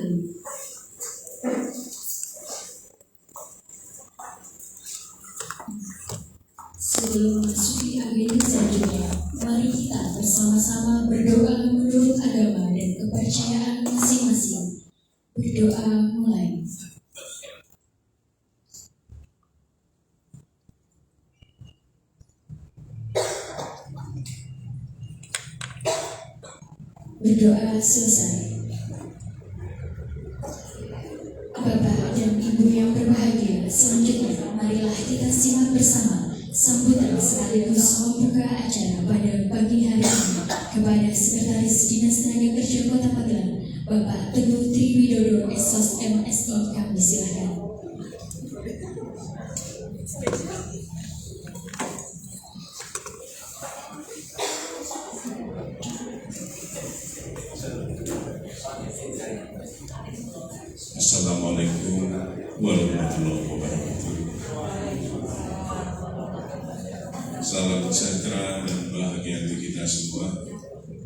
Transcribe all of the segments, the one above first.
lalu. Sebelum memasuki agenda selanjutnya, mari kita bersama-sama berdoa menurut agama dan kepercayaan masing-masing. Berdoa mulai. Berdoa selesai. Bapak dan Ibu yang berbahagia, selanjutnya marilah kita simak bersama sambutan sekaligus membuka acara pada pagi hari ini kepada Sekretaris Dinas Tenaga Kerja Kota Magelang, Bapak Teguh Triwidodo SOS MSI. Kami silakan. Assalamualaikum warahmatullahi wabarakatuh. Salam sejahtera dan bahagia untuk kita semua.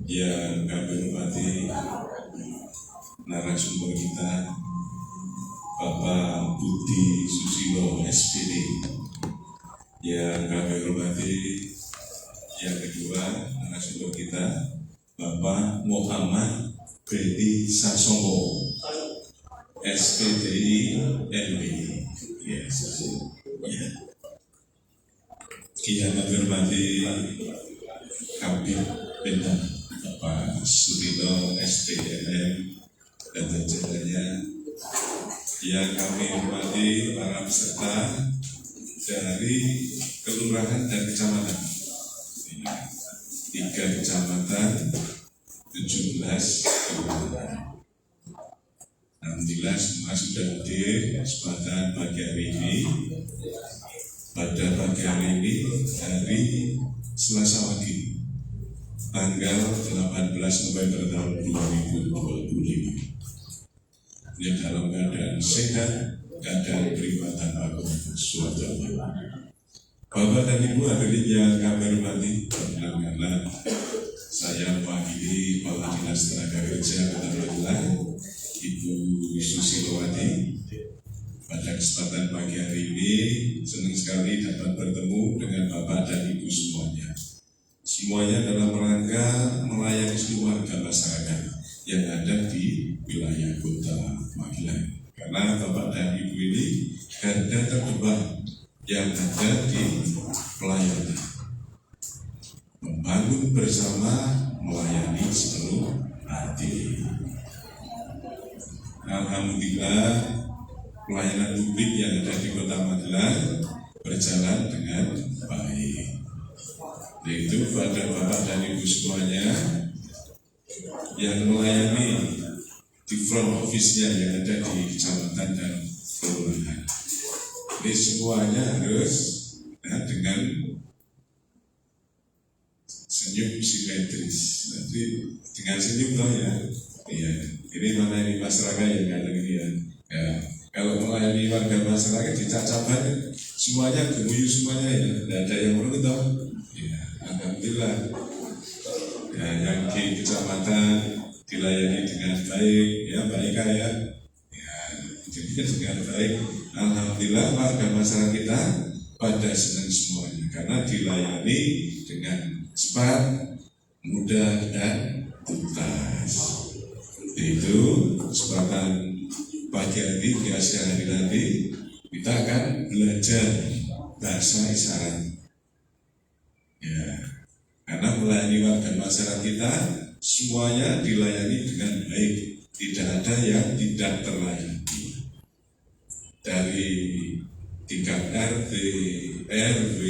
Yang kami hormati narasumber kita Bapak Budi Susilo SPD. Yang kami hormati yang kedua narasumber kita Bapak Muhammad Bedi Sasongko SPDI NB. Yes. Yeah. Yang kami hormati Kabid Pendak Bapak Surino SDMM dan jajarannya. Yang kami hormati para peserta dari kelurahan dan kecamatan. 3 kecamatan, 17 kelurahan. Alhamdulillah semua sudah hadir kesempatan pagi hari ini. Pada pagi hari ini hari Selasa pagi tanggal 18 November tahun 2025. Yang dalam keadaan sehat, keadaan peribatan agung suatu. Bapak dan Ibu hadirin yang kami hormati, karena saya mewakili Kepala Dinas Tenaga Kerja Kota Magelang, Ibu Susilowati. Pada kesempatan pagi hari ini senang sekali dapat bertemu dengan Bapak dan Ibu semuanya. Semuanya dalam rangka melayani seluruh warga masyarakat yang ada di wilayah Kota Magelang. Karena Bapak dan Ibu ini garda terdepan yang ada di pelayanan, membangun bersama, melayani sepenuh hati. Alhamdulillah pelayanan publik yang ada di Kota Magelang berjalan dengan baik. Yaitu pada Bapak dan Ibu semuanya yang melayani di front office-nya yang ada di kecamatan dan kelurahan. Ini semuanya harus dengan senyum simetris. Nanti dengan senyum toh ya. Iya, ini melayani masyarakat yang ada ini ya. Kalau melayani warga masyarakat di Cacaban semuanya gemuyu semuanya ya, tidak ada yang perlu tahu. Ya, alhamdulillah. Ya, yang di kecamatan dilayani dengan baik, ya baik ya. Ya, jadi dengan baik. Alhamdulillah warga masyarakat kita pada senang semuanya karena dilayani dengan cepat, mudah dan tuntas. Itu kesempatan pagi hari di siang hari nanti kita akan belajar bahasa isyarat. Ya, karena melayani warga masyarakat kita semuanya dilayani dengan baik, tidak ada yang tidak terlayani. Dari tingkat RT, RW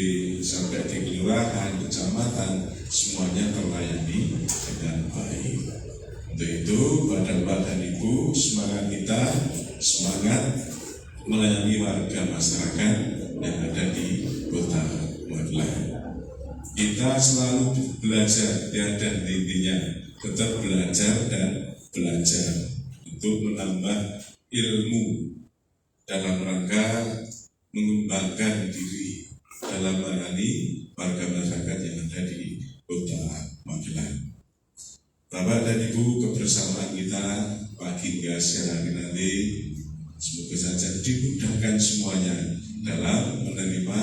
sampai di kelurahan, kecamatan semuanya terlayani dengan baik. Untuk itu, pada Bapak dan Ibu, semangat kita, semangat melayani warga masyarakat yang ada di Kota Magelang. Kita selalu belajar, ya, dan intinya tetap belajar dan belajar untuk menambah ilmu dalam rangka mengembangkan diri dalam melayani warga masyarakat yang ada di Kota Magelang. Bapak dan Ibu, kebersamaan kita pagi hingga siang hari nanti, semoga saja dimudahkan semuanya dalam menerima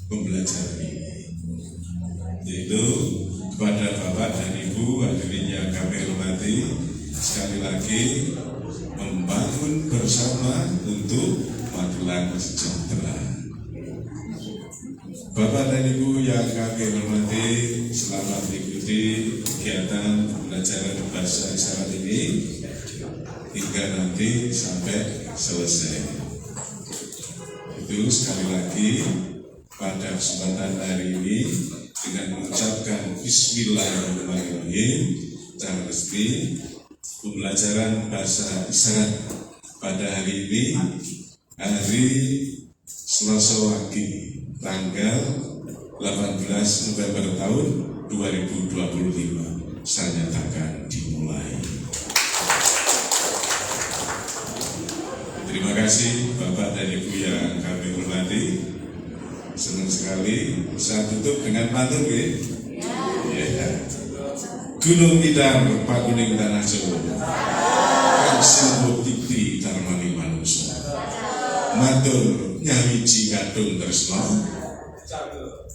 pembelajaran ini. Yaitu kepada Bapak dan Ibu hadirin yang kami hormati, sekali lagi membangun bersama untuk magelang sejahtera. Bapak dan Ibu yang kami hormati, selamat mengikuti kegiatan pembelajaran bahasa isyarat ini hingga nanti sampai selesai. Itu sekali lagi pada kesempatan hari ini dengan mengucapkan Bismillahirrahmanirrahim secara resmi pembelajaran bahasa isyarat pada hari ini, hari Selasa Wage, tanggal 18 November tahun 2025, saya nyatakan dimulai. Terima kasih Bapak dan Ibu yang kami hormati. Senang sekali. Saya tutup dengan pantun ya. Gunung Kidar Pak Kuning Tanah Jawa, Kang Simbo Tikti Tarmani Manusia, matur nyawiji kadung tresno.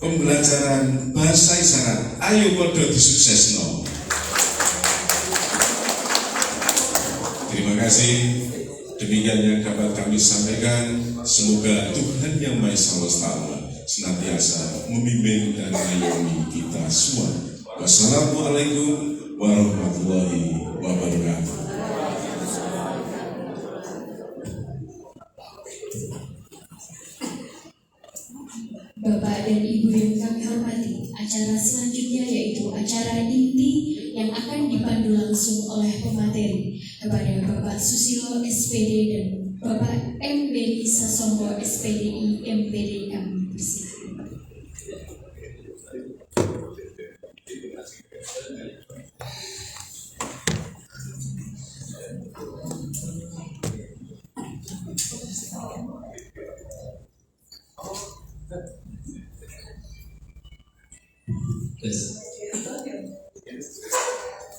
Pembelajaran bahasa isyarat ayo podo disuksesno. Terima kasih. Demikian yang dapat kami sampaikan. Semoga Tuhan Yang Maha Esa senantiasa membimbing dan mengayomi kita semua. Wassalamualaikum warahmatullahi wabarakatuh. Bapak dan Ibu yang kami hormati, acara selanjutnya yaitu acara inti yang akan dipandu langsung oleh pemateri kepada Bapak Susilo SPD dan Bapak M. Beni Sasongko SPDI MPD kami persilakan.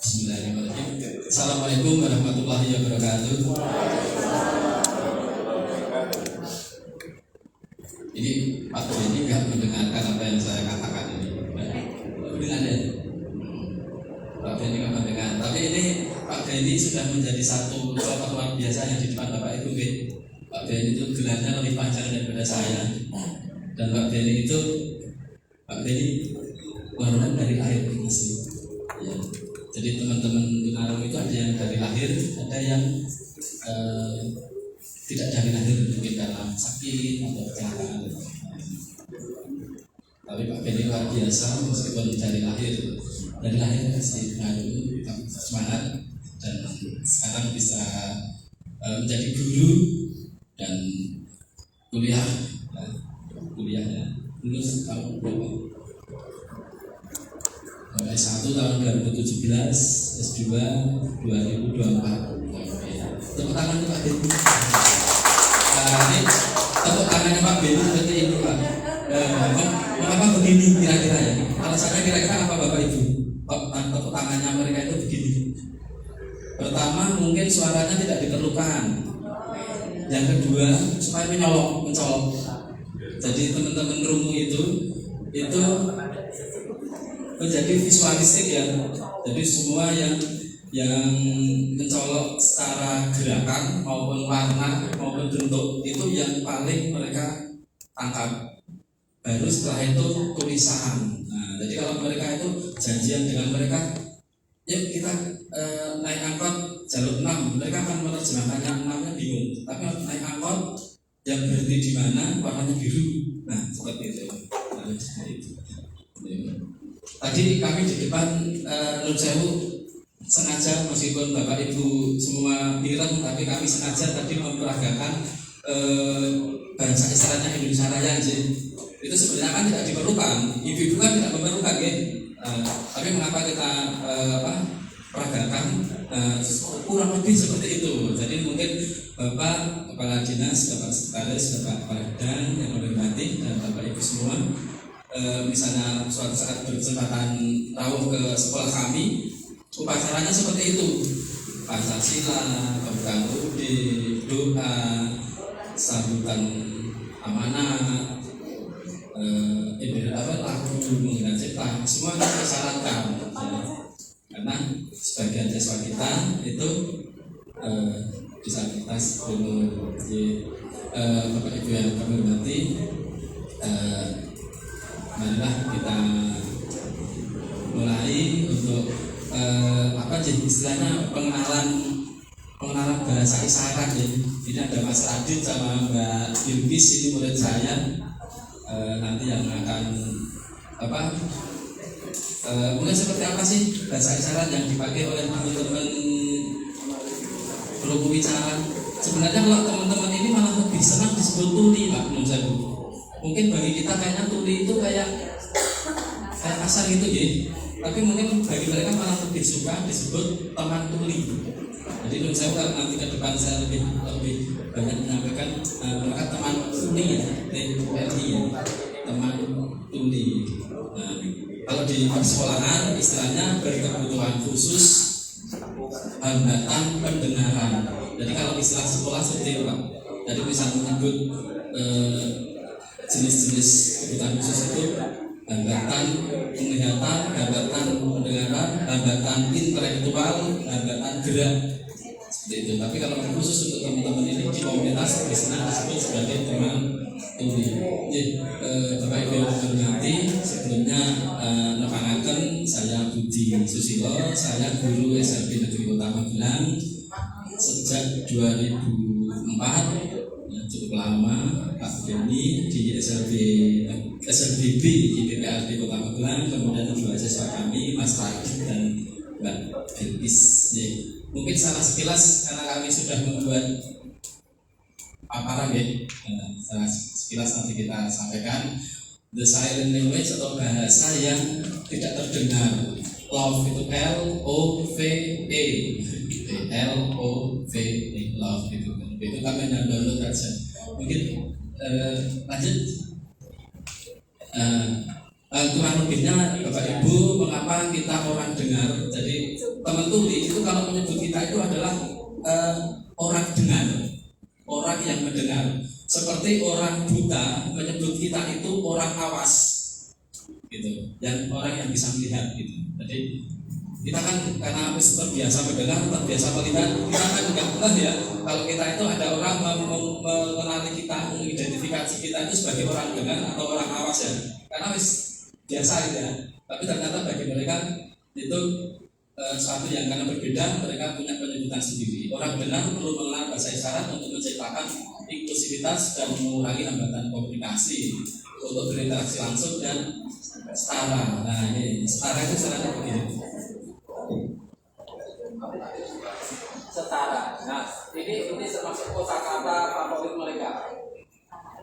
Bismillahirrahmanirrahim. Assalamualaikum warahmatullahi wabarakatuh. Ini Pak Beni nggak mendengarkan apa yang saya katakan ini. Dengar ya? Pak Beni nggak mendengar. Tapi ini Pak Beni sudah menjadi satu contoh luar biasa yang di depan Bapak Ibu. Pak Beni itu gelarnya lebih panjang daripada saya. Dan Pak Beni warna dari lahir asli. Ya. Jadi teman-teman tunarungu itu ada yang dari lahir, ada yang tidak dari lahir, mungkin karena sakit atau kecelakaan. Tapi Pak Beni luar biasa, meskipun dari lahir asli tunarungu, tetap semangat dan sekarang bisa menjadi guru dan kuliahnya lulus tahun berapa? S1 tahun 2017, S2 2024. Tepuk tangan untuk Pak Beni. Ini tepuk tangannya Pak Beni seperti ini Pak. Mengapa begini kira-kira ya? Alasannya kira-kira apa Bapak Ibu? Tepuk tangannya mereka itu begini. Pertama mungkin suaranya tidak diperlukan. Yang kedua supaya mencolok. Jadi teman-teman rungu itu menjadi visualistik ya. Jadi semua yang mencolok secara gerakan maupun warna maupun bentuk itu yang paling mereka tangkap. Baru setelah itu tulisan. Nah, jadi kalau mereka itu janjian dengan mereka, yuk kita naik angkot jalur 6, mereka akan menerjemahkannya 6-nya bingung. Tapi naik angkot yang berhenti di mana warnanya biru. Nah, seperti itu. Tadi kami di depan Nun Sewu sengaja, meskipun Bapak Ibu semua ireng, tapi kami sengaja tadi memperagakan bahasa isyaratnya Indonesia Raya aja. Itu sebenarnya kan tidak diperlukan, ibu-ibu kan tidak memerlukan ya. Tapi mengapa kita peragakan kurang lebih seperti itu. Jadi mungkin Bapak Kepala Dinas, Bapak Sekretaris, Bapak Pangdam yang menghormati dan Bapak Ibu semua, misalnya suatu saat berkesempatan rawuh ke sekolah kami, upacaranya seperti itu. Pancasila, pembukaan UUD, doa, sambutan amanat, lagu menghina cipta, semua kita syaratkan ya. Karena sebagian siswa kita itu disabilitas belum Bapak Ibu yang kami hormati, marilah kita mulai untuk istilahnya pengenalan bahasa isyarat ya. Ini ada Mas Radit sama Mbak Bilbis, ini murid saya, nanti yang akan mulai seperti apa sih bahasa isyarat yang dipakai oleh teman-teman perlu bicara. Sebenarnya kalau teman-teman ini malah lebih senang disebut tuli, Pak menurut saya. Mungkin bagi kita kayaknya tuli itu kayak kasar gitu ya. Tapi mungkin bagi mereka malah lebih suka disebut teman tuli. Jadi menurut saya kalau nanti ke depan saya lebih banyak menyampaikan mereka teman tuli ya, TLI ya, teman tuli. Nah, kalau di persekolahan istilahnya berkebutuhan khusus hambatan pendengaran. Jadi kalau istilah sekolah seperti itu Pak. Jadi bisa menyebut jenis-jenis kebutuhan khusus itu hambatan penglihatan, hambatan pendengaran, hambatan intelektual, hambatan gerak, seperti itu. Tapi kalau khusus untuk teman-teman ini di komunitas biasanya disebut sebagai teman tuli. Bapak Ibu yang hormati, sebelumnya nepangaken saya Budi Susilo, saya guru SLB Negeri Kota Magelang sejak 2004. Cukup lama Pak Denny di SLBB IPPLD Kota Magelang, kemudian dua siswa kami Mas Radit dan Mbak Bilbis. Mungkin secara sekilas karena kami sudah membuat paparan ya, secara sekilas nanti kita sampaikan. The silent language atau bahasa yang tidak terdengar. Love itu L-O-V-E, L-O-V-E, love itu kami hanya download aja. Mungkin lanjut. Kurang lebihnya Bapak Ibu, mengapa kita orang dengar? Jadi teman tuli itu kalau menyebut kita itu adalah orang dengar, orang yang mendengar. Seperti orang buta menyebut kita itu orang awas, gitu. Dan orang yang bisa melihat, gitu. Jadi kita kan karena terbiasa mendengar, terbiasa melihat, kita kan enggak pernah ya kalau kita itu ada orang mengenali kita, mengidentifikasi kita itu sebagai orang dengar atau orang awas ya. Karena biasa gitu ya. Tapi ternyata bagi mereka itu suatu yang karena berbeda, mereka punya penyebutan sendiri. Orang dengar perlu mengenal bahasa isyarat untuk menciptakan inklusivitas dan mengurangi hambatan komunikasi untuk berinteraksi langsung dan setara. Nah ini setara itu caranya begini. Setara. Nah ini termasuk kosakata favorit mereka.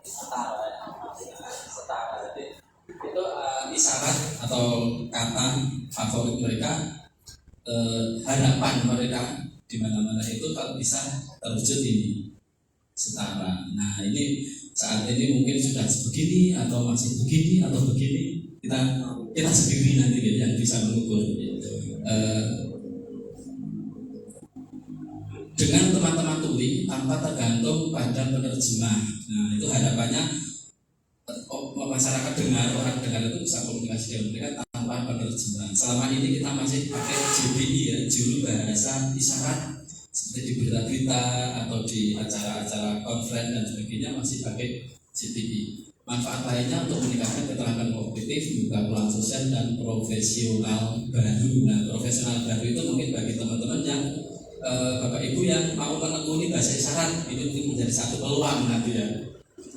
Setara. Jadi itu isyarat atau kata favorit mereka. Harapan mereka di mana-mana itu kalau bisa terwujud ini setara. Nah ini saat ini mungkin sudah begini atau masih begini atau begini, kita sendiri nanti yang bisa mengukur. Dengan teman-teman tuli tanpa tergantung pada penerjemah. Nah itu harapannya masyarakat dengar, orang dengar itu bisa komunikasi dengan mereka tanpa penerjemah. Selama ini kita masih pakai JBI ya, juru bahasa isyarat, seperti di berita-berita atau di acara-acara konferensi dan sebagainya masih pakai JBI. Manfaat lainnya untuk meningkatkan keterampilan kognitif, membuka peluang sosial dan profesional baru. Nah, profesional baru itu mungkin bagi teman-teman yang Bapak Ibu yang mau menekuni bahasa isyarat, ini mungkin menjadi satu peluang nanti ya.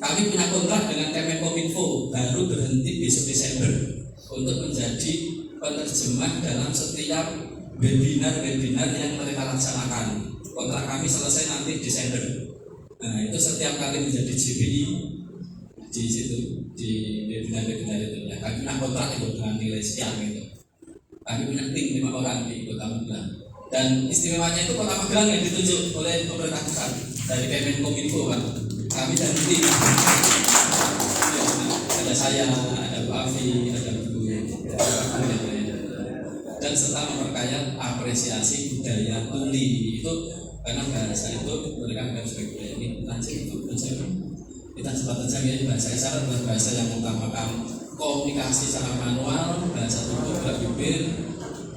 Kami punya kontrak dengan Kemenkominfo baru berhenti besok Desember untuk menjadi penerjemah dalam setiap webinar yang mereka laksanakan. Kontrak kami selesai nanti Desember. Nah itu setiap kali menjadi JBI di situ di webinar itu ya. Kami punya kontrak itu dengan nilai sekian gitu. Kami punya tim 5 orang di Kota Magelang. Dan istimewanya itu Kota Magelang yang ditunjuk oleh pemerintah pusat dari Kemenkominfo Pak. Kami dan tim ada saya, ada Bu Afi, ada Bu dan serta memperkaya apresiasi budaya tuli. Itu karena bahasa itu mereka harus sebagai budaya ini lanjut itu kita cepat saja ya. Bahasa isyarat adalah bahasa yang mengutamakan komunikasi secara manual, bahasa tubuh gerak bibir,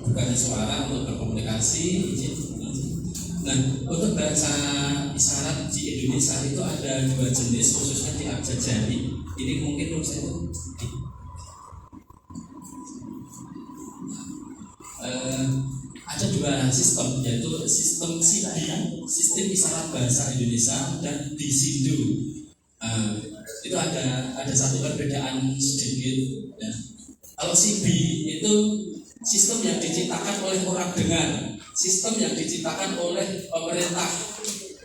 bukan suara untuk berkomunikasi. Nah, untuk bahasa isyarat di Indonesia itu ada 2 jenis, khususnya di abjad jari. Ini mungkin menurut saya ada 2 sistem, yaitu sistem SIBI, sistem isyarat bahasa Indonesia, dan DISINDO. Itu ada satu perbedaan sedikit ya. Kalau SIBI itu sistem yang diciptakan oleh orang dengar, sistem yang diciptakan oleh pemerintah,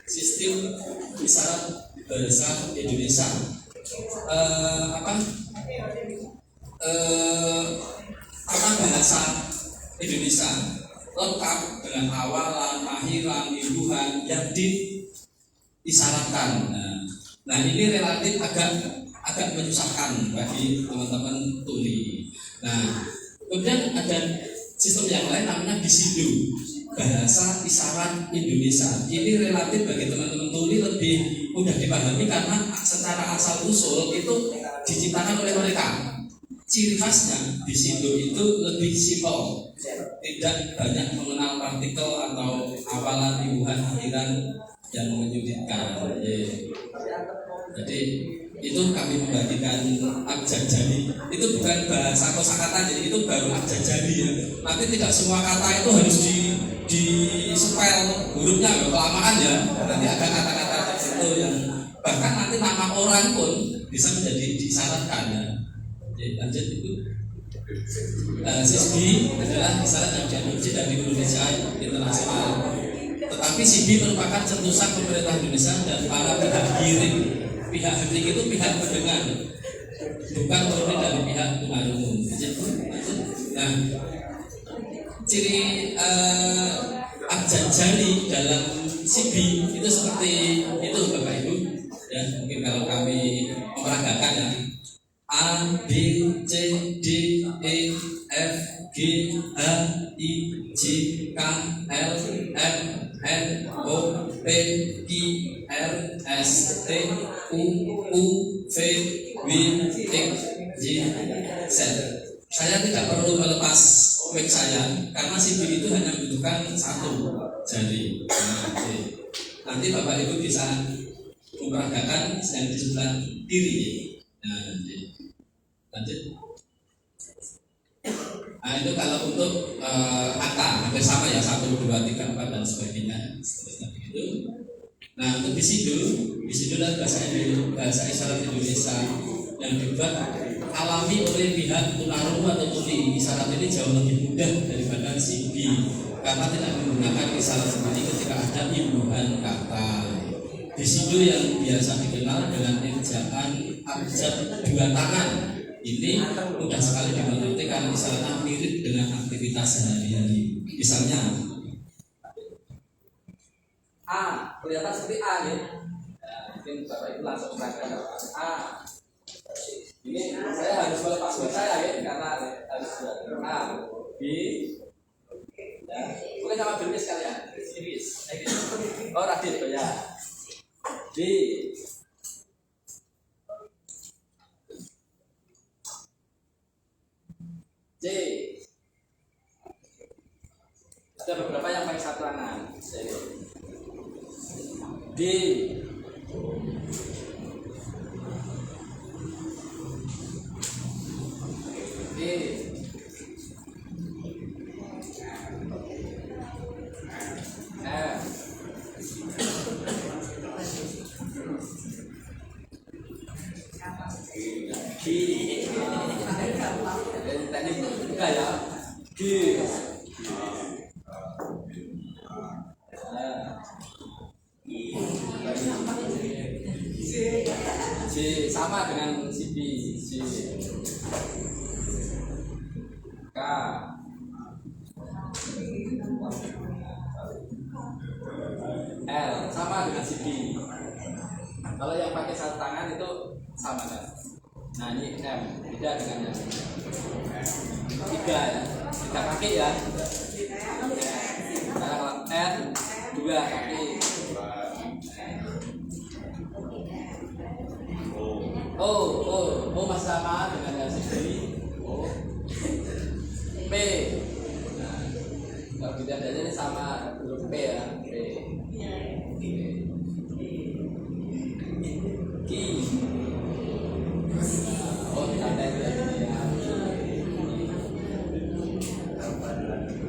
sistem isyarat bahasa Indonesia. Karena bahasa Indonesia lengkap dengan awalan, akhiran, imbuhan yang diisyaratkan. Nah ini relatif agak menyusahkan bagi teman-teman tuli. Nah kemudian ada sistem yang lain namanya DISINDO, bahasa isyarat Indonesia. Ini relatif bagi teman-teman tuli lebih mudah dipahami karena secara asal usul itu diciptakan oleh mereka. Ciri khasnya DISINDO itu lebih simpel, tidak banyak mengenal partikel atau awalan, imbuhan, akhiran yang menyulitkan. Jadi itu kami membagikan abjad jari. Itu bukan bahasa kosakata, jadi itu baru abjad jari ya. Nanti tidak semua kata itu harus di spell hurufnya kelamaan ya. Nanti ada kata-kata tertentu yang bahkan nanti nama orang pun bisa menjadi disyaratkan ya. Jadi lanjut itu. SIBI adalah isyarat yang diadopsi dari Indonesia internasional. Tetapi SIBI merupakan cetusan pemerintah Indonesia dan para pihak hearing. Pihak hearing itu pihak pendengar, bukan murni dari pihak pengarung. Nah, ciri abjad jari dalam SIBI itu seperti itu Bapak Ibu. Ya, mungkin kalau kami memperagakan ya. A, B, C, D, E, F, G, H, I, J, K, L, M, N, O, P, Q, R, S, T, U, V, W, X, Y, Z. Saya tidak perlu melepas mic saya karena SIBI itu hanya membutuhkan 1 jari. Nanti Bapak Ibu bisa memperagakan yang di sebelah kiri. Lanjut. Nah itu kalau untuk angka hampir sama ya 1, 2, 3, 4 dan sebagainya seterusnya begitu. Nah untuk DISINDO adalah bahasa isyarat Indonesia yang dibuat alami oleh pihak tunarungu atau tuli. Isyarat ini jauh lebih mudah daripada SIBI karena tidak menggunakan isyarat seperti ketika ada imbuhan kata. DISINDO yang biasa dikenal dengan ejaan abjad 2 tangan ini mudah sekali dimengerti karena isyaratnya mirip dengan aktivitas sehari-hari. Misalnya A, kelihatan seperti A ya. Mungkin Bapak Ibu langsung mengatakan A. Ini saya harus melepas buat saya ya karena harus A, B, ya. Mungkin sama bermis kalian. Oh Radit ya. D. C. Ada beberapa yang pakai 1 tangan. D. E. F. G. Teknik enggak ya? G. J sama dengan SIBI. J. K. L sama dengan SIBI. Kalau yang pakai 1 tangan itu sama kan? Nah ini M, beda dengan yang tiga ya, tiga kaki ya. Nah kalau R dua kaki. Oh masih sama dengan yang sini. O, P. Nah, kalau kita ada ini sama huruf P ya. P. Q. Oh, ada itu ya.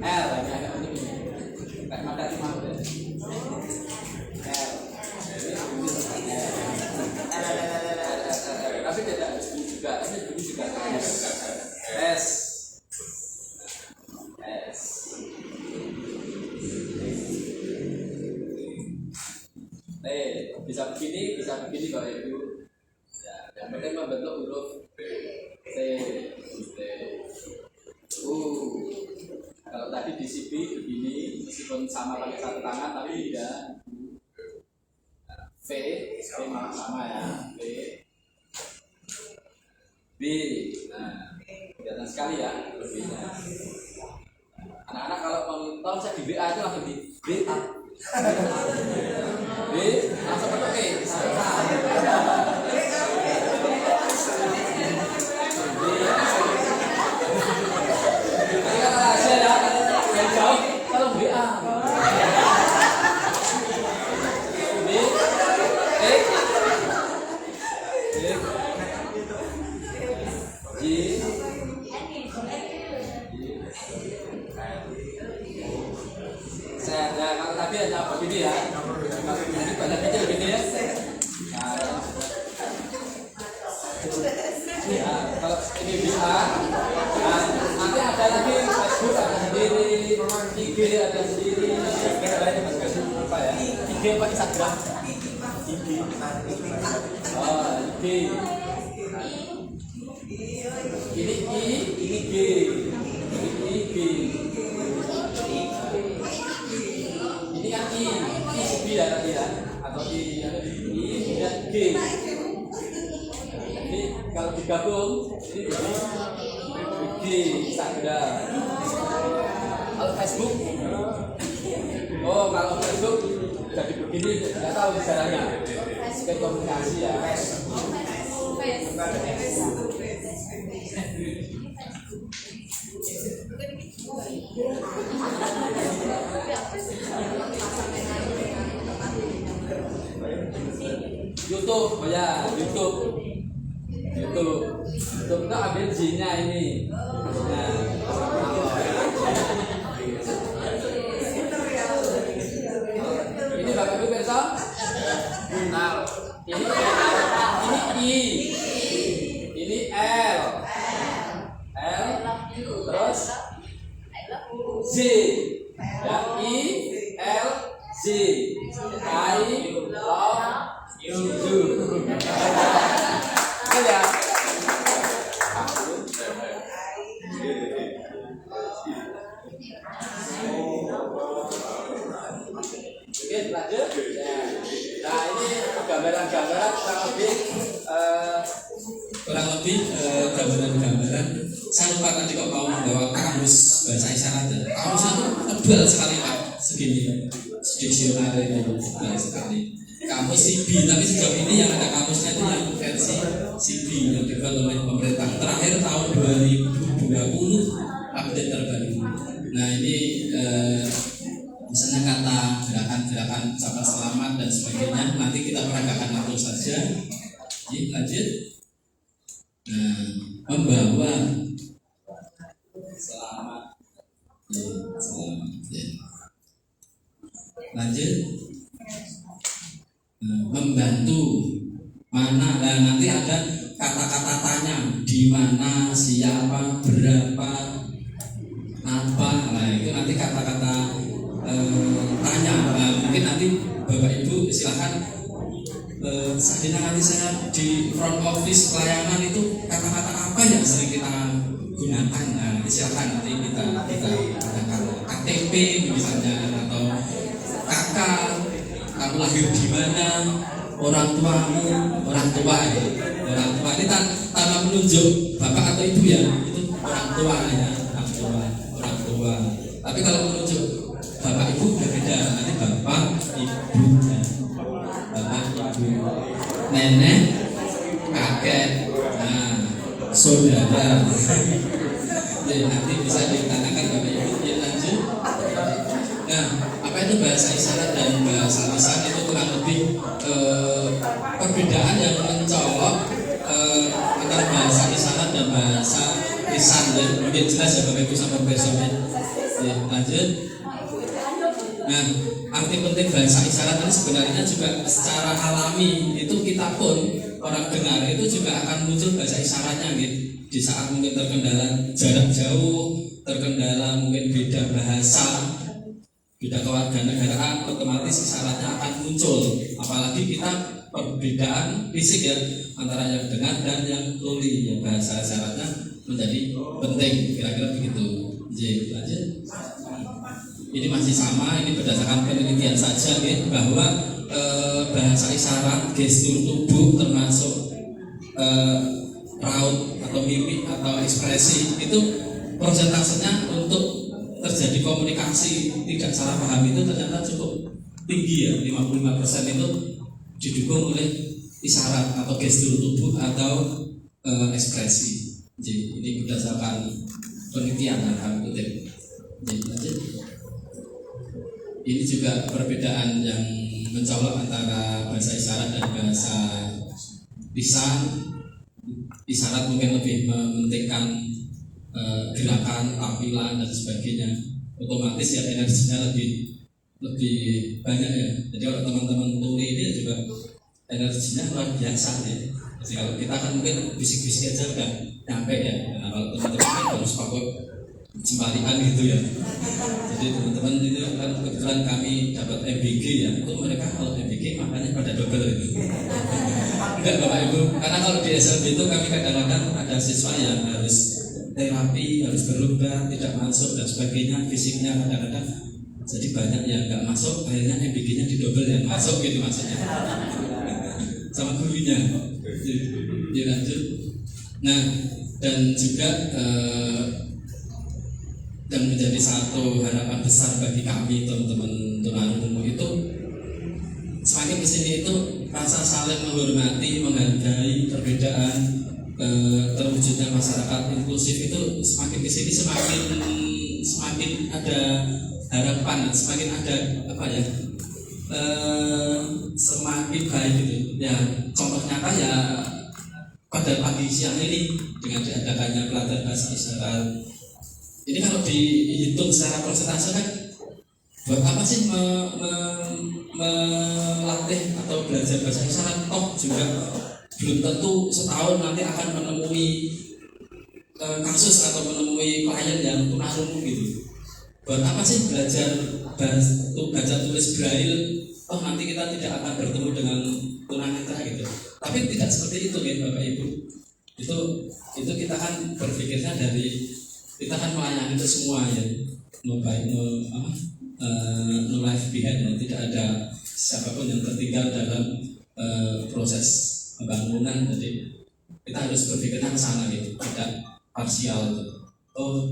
L ini agak unik ini. Kayak mata lima ya. L. Tapi tidak juga, tapi juga. S. Bisa begini Bapak Ibu. Ya, yang penting membentuk huruf T, T, U. Kalau tadi di CB begini, meskipun sama pakai satu tangan, tapi tidak. V malah sama ya. V, B. Nah, kelihatan sekali ya lebihnya. Anak-anak kalau mau nonton saya di WA itu langsung di B. B langsung pakai P. Ini kata rahasia ya, yang jauh kalau WA. B, E, J, saya ada kalau tadi hanya begini ya. Ini banyak kecil begini ya. Ya, kalau ini bisa. Nah, nanti ada lagi Facebook ada sendiri, IG ada sendiri. Apa ya? IG apa Instagram? IG. Oh, IG. Ini I, ini G. Ini G. Ini kan I ya tadi ya, atau I dan G. Jadi kalau digabung ini G Instagram. Kalau Facebook, kalau Facebook jadi begini nggak tahu sejarahnya. Sebagai komunikasi ya. YouTube, oh ya, YouTube itu ambil J-nya ini. Nah, ini Bapak Ibu perso. Nah, ini I, ini L, terus Z, ya I, L, Z, I love you. Ya. Oke, lanjut. Nah, ini gambaran-gambaran kurang lebih gambaran-gambaran. Saya lupa tadi kok mau membawa kamus bahasa isyarat. Kamusnya itu tebal sekali Pak, segini. Diksionaris itu tebal sekali. Kamus CB, tapi sejauh ini yang ada kamusnya itu yang versi CB yang dibuat oleh pemerintah terakhir tahun 2020 update terbaru. Nah ini misalnya kata gerakan-gerakan ucapan selamat dan sebagainya nanti kita peragakan langsung saja. Lanjut. Nah, membawa selamat. Selamat. Lanjut. Membantu mana, nah nanti ada kata-kata tanya di mana, siapa, berapa, apa, nah itu nanti kata-kata tanya. Nah, mungkin nanti Bapak Ibu silakan nanti saya di front office pelayanan itu kata-kata apa yang sering kita gunakan. Nah, silakan nanti kita gunakan KTP misalnya atau kakak, kamu lahir di mana, orang tuamu, orang tua ya. Orang tua ini tanpa menunjuk bapak atau ibu ya, itu orang tua ya, orang tua. Tapi kalau menunjuk bapak ibu berbeda, nanti bapak ibu ya. Bapak ibu, nenek, kakek, nah, saudara. Jadi nanti bisa ditanyakan bapak ibu. Ya lanjut. Nah, apa itu bahasa isyarat dan bahasa lisan itu kurang lebih perbedaan yang mencolok antara bahasa isyarat dan bahasa lisan. Ya, mungkin jelas ya bapak ibu sama besoknya. Ya, lanjut. Nah, arti penting bahasa isyarat ini sebenarnya juga secara alami itu kita pun orang dengar itu juga akan muncul bahasa isyaratnya gitu. Di saat mungkin terkendala jarak jauh, terkendala mungkin beda bahasa, beda kewarganegaraan, otomatis isyaratnya akan muncul. Apalagi kita perbedaan fisik ya antara yang dengar dan yang tuli, ya bahasa isyaratnya menjadi penting, kira-kira begitu. Jadi lanjut. Ini masih sama, ini berdasarkan penelitian saja ya, bahwa bahasa isyarat, gestur tubuh termasuk raut atau mimik atau ekspresi itu persentasenya untuk terjadi komunikasi tidak salah paham itu ternyata cukup tinggi ya, 55% itu didukung oleh isyarat atau gestur tubuh atau ekspresi. Jadi ini berdasarkan penelitian yang kami kutip. Jadi ini juga perbedaan yang mencolok antara bahasa isyarat dan bahasa lisan. Isyarat mungkin lebih mementingkan gerakan, tampilan dan sebagainya. Otomatis ya energinya lebih banyak ya. Jadi kalau teman-teman tuli ini juga energinya luar biasa ya. Jadi kalau kita kan mungkin bisik-bisik aja udah nyampe ya. Nah, kalau teman-teman harus pakai jembalikan gitu ya. Jadi teman-teman itu kan kebetulan kami dapat MBG ya. Itu mereka kalau MBG makanya pada double itu. Enggak Bapak Ibu, karena kalau di SLB itu kami kadang-kadang ada siswa yang harus terapi, harus berubah, tidak masuk dan sebagainya, fisiknya kadang-kadang jadi banyak yang nggak masuk, akhirnya MBG-nya didobel yang masuk gitu maksudnya sama gurunya. Jadi lanjut. Nah, dan juga yang menjadi satu harapan besar bagi kami teman-teman tunarungu itu semakin kesini itu rasa saling menghormati, menghargai perbedaan, terwujudnya masyarakat inklusif itu semakin kesini semakin ada harapan, semakin ada apa ya, semakin baik gitu. Ya contoh nyata ya pada pagi siang ini dengan diadakannya pelatihan bahasa isyarat. Ini kalau dihitung secara persentase kan buat apa sih melatih atau belajar bahasa isyarat? Toh juga belum tentu setahun nanti akan menemui kasus atau menemui klien yang tunarungu gitu. Buat apa sih belajar baca tulis braille? Toh nanti kita tidak akan bertemu dengan tunanetra gitu. Tapi tidak seperti itu ya Bapak Ibu. Itu kita kan berpikirnya dari kita kan melayani itu semua ya. No life behind, tidak ada siapapun yang tertinggal dalam proses pembangunan. Jadi kita harus berpikirnya ke sana gitu, tidak parsial gitu. Oh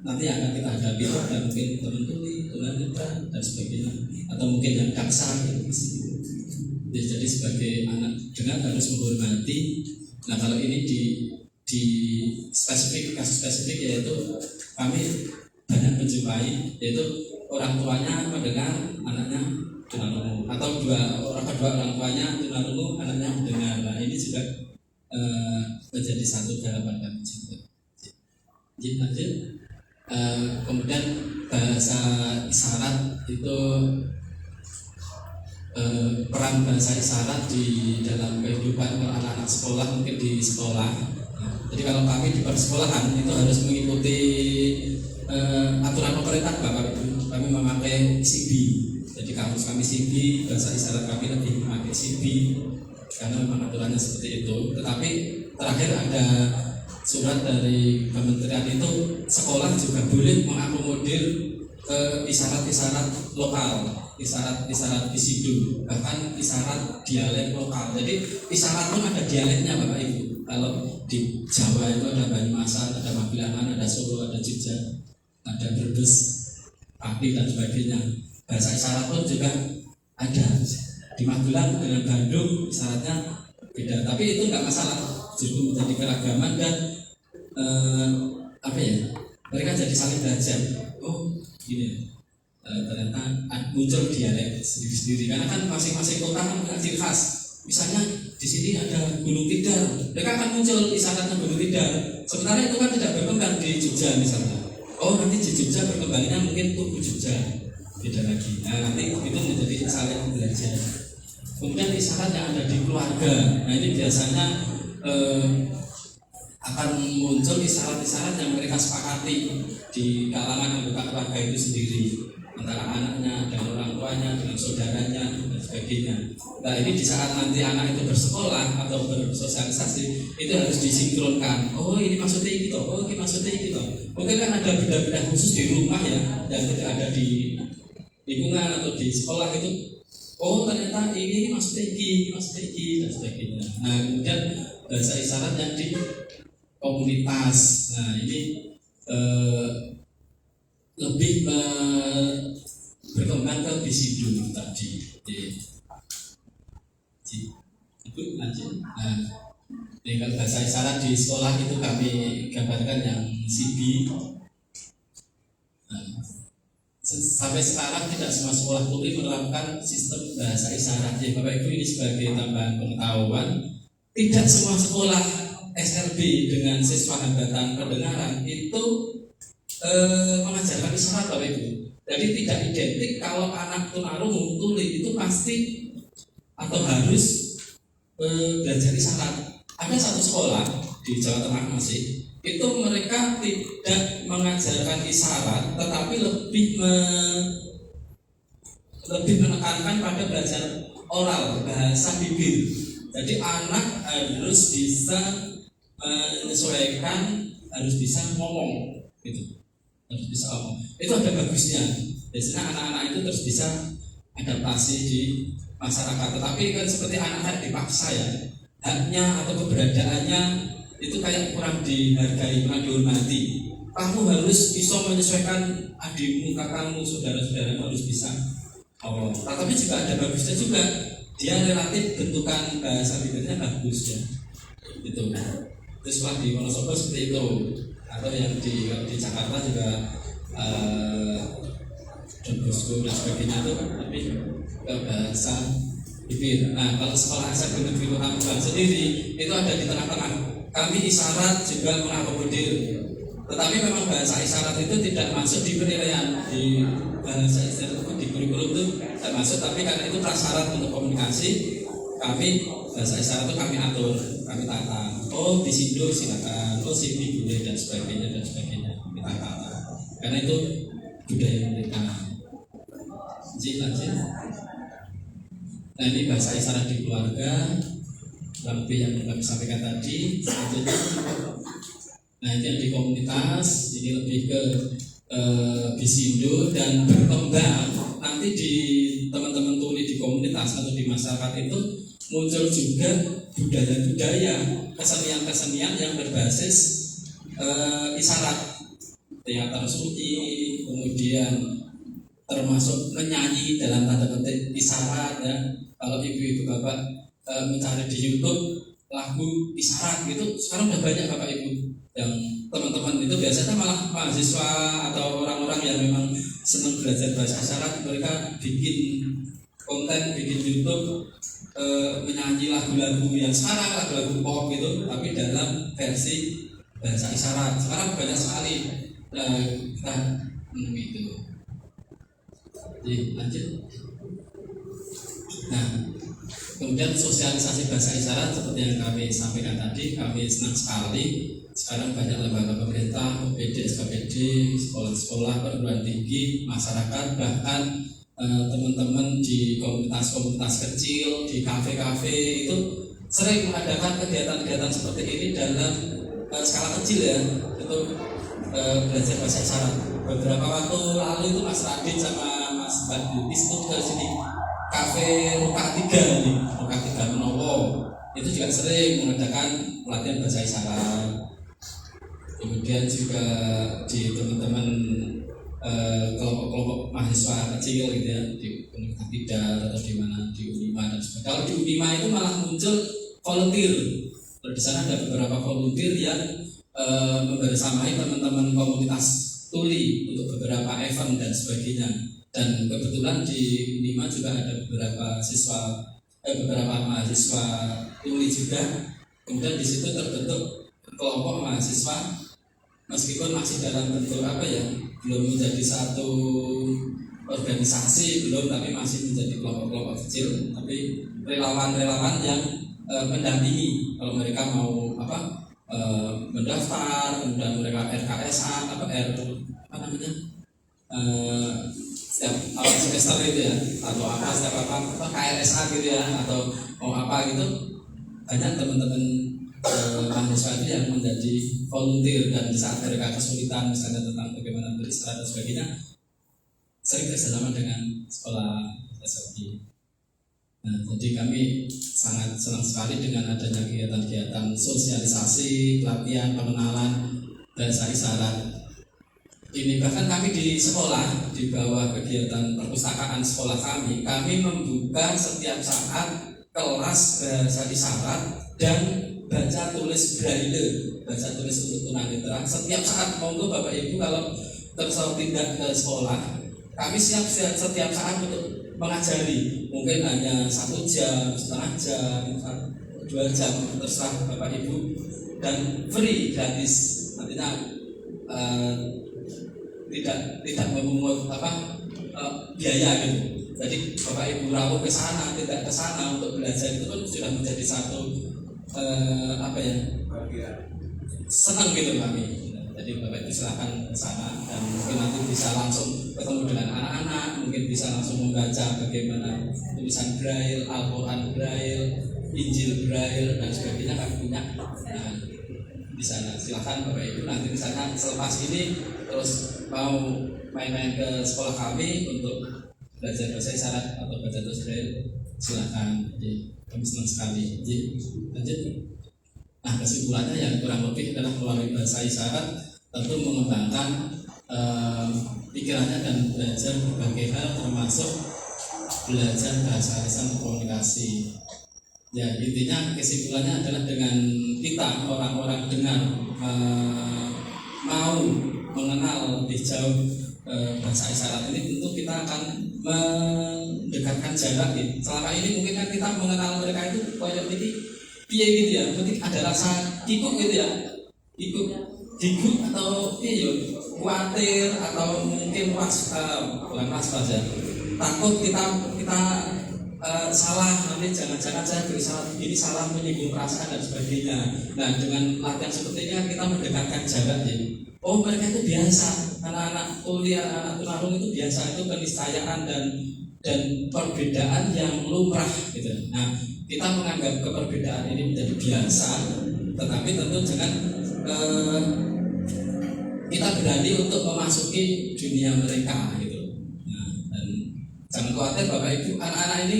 nanti akan kita hadapi dan mungkin teman tuli, tunanetra dan sebagainya, atau mungkin yang daksa gitu. Jadi sebagai anak dengar harus menghormati. Nah kalau ini di spesifik, kasus spesifik yaitu kami banyak menjumpai yaitu orang tuanya mendengar, anaknya tunarungu, atau kedua orang tuanya tunarungu, anaknya mendengar. Nah ini juga menjadi satu harapan kami juga. Jadi lanjut. Kemudian bahasa isyarat itu peran bahasa isyarat di dalam kehidupan anak-anak sekolah, mungkin di sekolah. Jadi kalau kami di persekolahan itu harus mengikuti aturan pemerintah Bapak Ibu. Kami memakai CB. Jadi kampus kami CB, bahasa isyarat kami lebih memakai CB karena memang aturannya seperti itu. Tetapi terakhir ada surat dari kementerian itu sekolah juga boleh mengakomodir isyarat-isyarat lokal. isyarat Bisido, bahkan isyarat dialek lokal. Jadi isyarat pun ada dialeknya Bapak Ibu. Kalau di Jawa itu ada Banyumasan, ada Magelangan, ada Solo, ada Jogja, ada Brebes, Pati dan sebagainya. Bahasa isyarat pun juga ada. Di Magelang dengan Bandung isyaratnya beda, tapi itu nggak masalah. Justru menjadi keragaman dan mereka jadi saling belajar. Oh gini. Ternyata muncul dialek sendiri-sendiri karena kan masing-masing kota kan punya ciri khas. Misalnya di sini ada Gunung Tidar, mereka akan muncul isyaratnya Gunung Tidar. Sementara itu kan tidak berkembang di Jogja misalnya. Oh nanti di Jogja berkembangnya mungkin Tugu Jogja, beda lagi. Nah nanti itu menjadi saling belajar. Kemudian isyarat yang ada di keluarga, nah ini biasanya akan muncul isyarat-isyarat yang mereka sepakati di kalangan anggota keluarga itu sendiri, antara anaknya dan orang tuanya dengan saudaranya dan sebagainya. Nah ini di saat nanti anak itu bersekolah atau bersosialisasi itu harus disinkronkan. Oh ini maksudnya ini toh, oh ini maksudnya ini toh. Mungkin kan ada beda-beda khusus di rumah ya yang tidak ada di lingkungan atau di sekolah itu. Oh ternyata ini maksudnya ini dan sebagainya. Nah kemudian bahasa isyarat yang di komunitas. Nah ini lebih berkembang ke Bisido tadi. Itu lanjut. Nah, kalau bahasa isyarat di sekolah itu kami gambarkan yang CB. Nah, sampai sekarang tidak semua sekolah tuli menerapkan sistem bahasa isyarat. Jadi Bapak Ibu ini sebagai tambahan pengetahuan, tidak semua sekolah SLB dengan siswa hambatan pendengaran itu mengajarkan isyarat Bapak Ibu. Jadi tidak identik kalau anak tunarungu tuli itu pasti atau harus belajar isyarat. Ada satu sekolah di Jawa Tengah masih itu mereka tidak mengajarkan isyarat, tetapi lebih menekankan pada belajar oral, bahasa bibir. Jadi anak harus bisa menyesuaikan, harus bisa ngomong, gitu. Harus bisa ngomong. Itu ada bagusnya. Biasanya anak-anak itu terus bisa adaptasi di masyarakat. Tetapi kan seperti anak-anak dipaksa ya, haknya atau keberadaannya itu kayak kurang dihargai, kurang dihormati. Kamu harus bisa menyesuaikan adikmu, kakakmu, saudara-saudara harus bisa. Oh, tapi juga ada bagusnya juga. Dia relatif bentukan bahasa bibirnya bagus ya. Itu. Terus di Wonosobo seperti itu. Atau yang di Jakarta juga Don Bosco dan sebagainya itu lebih ke bahasa bibir. Nah, kalau sekolah SMP Negeri Kota sendiri itu ada di tengah-tengah. Kami isyarat juga mengakomodir. Tetapi memang bahasa isyarat itu tidak masuk di penilaian di bahasa isyarat itu di kurikulum itu tidak masuk. Tapi karena itu prasyarat untuk komunikasi, kami bahasa isyarat itu kami atur, kami tata. Oh Bisido silakan, oh CB boleh dan sebagainya kita tata. Karena itu budaya mereka. Lanjut. Nah ini bahasa isyarat di keluarga, lebih yang kami sampaikan tadi. Selanjutnya, nah itu yang di komunitas, ini lebih ke Bisido dan berkembang. Nanti di teman-teman tuli di komunitas atau di masyarakat itu muncul juga budaya-budaya, kesenian-kesenian yang berbasis isyarat, teater suci, kemudian termasuk menyanyi dalam tanda petik isyarat ya. Kalau ibu-ibu bapak mencari di YouTube lagu isyarat gitu, sekarang udah banyak bapak ibu yang teman-teman itu biasanya malah mahasiswa atau orang-orang yang memang senang belajar bahasa isyarat, mereka bikin konten, bikin YouTube menyanyi lagu-lagu yang sekarang lagu-lagu pop gitu, tapi dalam versi bahasa isyarat. Sekarang banyak sekali kita itu. Jadi lanjut. Nah, kemudian sosialisasi bahasa isyarat seperti yang kami sampaikan tadi, kami senang sekali. Sekarang banyak lembaga pemerintah, OPD, SKPD, sekolah-sekolah, perguruan tinggi, masyarakat, bahkan teman-teman di komunitas-komunitas kecil, di kafe-kafe itu sering mengadakan kegiatan-kegiatan seperti ini dalam skala kecil ya, itu belajar bahasa isyarat. Beberapa waktu lalu itu Mas Radit sama Mas Mbak Yutis itu ke sini kafe Ruka 3 nih, Ruka 3 Menowo itu juga sering mengadakan pelatihan bahasa isyarat. Kemudian juga di teman-teman kelompok-kelompok mahasiswa kecil gitu ya, di Universitas Tidar atau di mana di Unima dan sebagainya. Kalau di Unima itu malah muncul volunteer. Di sana ada beberapa volunteer yang membersamai teman-teman komunitas tuli untuk beberapa event dan sebagainya. Dan kebetulan di Unima juga ada beberapa mahasiswa tuli juga. Kemudian di situ terbentuk kelompok mahasiswa, meskipun masih dalam bentuk belum menjadi satu organisasi, tapi masih menjadi kelompok-kelompok kecil, tapi relawan-relawan yang mendampingi kalau mereka mau mendaftar, kemudian mereka RKSA setiap awal semester gitu ya, atau setiap KRSA gitu ya, atau mau apa gitu. Banyak teman-teman mahasiswa itu yang menjadi volunteer, dan di saat mereka kesulitan misalnya tentang bagaimana beristirahat dan sebagainya, sering bersama dengan sekolah SLB. Nah, jadi kami sangat senang sekali dengan adanya kegiatan-kegiatan sosialisasi, pelatihan, pengenalan bahasa isyarat. Ini bahkan kami di sekolah, di bawah kegiatan perpustakaan sekolah kami membuka setiap saat kelas bahasa isyarat dan baca tulis braille, baca tulis untuk tunanetra. Setiap saat monggo Bapak Ibu kalau tindak ke sekolah, kami siap setiap saat untuk mengajari. Mungkin hanya 1 jam, setengah jam, 2 jam, terserah Bapak Ibu, dan free, gratis. Artinya tidak memungut biaya gitu. Jadi Bapak Ibu rawuh ke sana, tidak ke sana untuk belajar, itu pun sudah menjadi satu senang gitu kami. Jadi Bapak Ibu silakan ke sana, dan mungkin nanti bisa langsung ketemu dengan anak-anak, mungkin bisa langsung membaca bagaimana tulisan Braille, Al-Quran Braille, Injil Braille dan sebagainya kami punya. Nah, di sana silakan Bapak Ibu nanti misalnya selepas ini terus mau main-main ke sekolah kami untuk belajar bahasa isyarat atau baca tulis Braille, silakan. Jadi kami senang sekali. Jadi lanjut. Nah, kesimpulannya yang kurang lebih adalah melalui bahasa isyarat tentu mengembangkan pikirannya dan belajar berbagai hal, termasuk belajar bahasa lisan komunikasi. Ya, intinya kesimpulannya adalah dengan kita orang-orang dengar mau mengenal lebih jauh bahasa isyarat ini, tentu kita akan mendekatkan jarak gitu. Selama ini mungkin kan kita mengenal mereka itu kayak ini piye gitu ya, berarti ada rasa kikuk gitu ya, kikuk atau khawatir atau mungkin bukan saja takut kita salah, nanti jangan-jangan saya berusaha ini salah, menyinggung perasaan dan sebagainya. Nah, dengan latihan seperti ini kita mendekatkan jarak ya. Oh, mereka itu biasa, anak-anak kuliah, anak tunarung itu biasa, itu keniscayaan dan perbedaan yang lumrah gitu. Nah, kita menganggap keperbedaan ini menjadi biasa, tetapi tentu jangan kita berani untuk memasuki dunia mereka gitu. Nah, dan jangan khawatir Bapak Ibu, anak-anak ini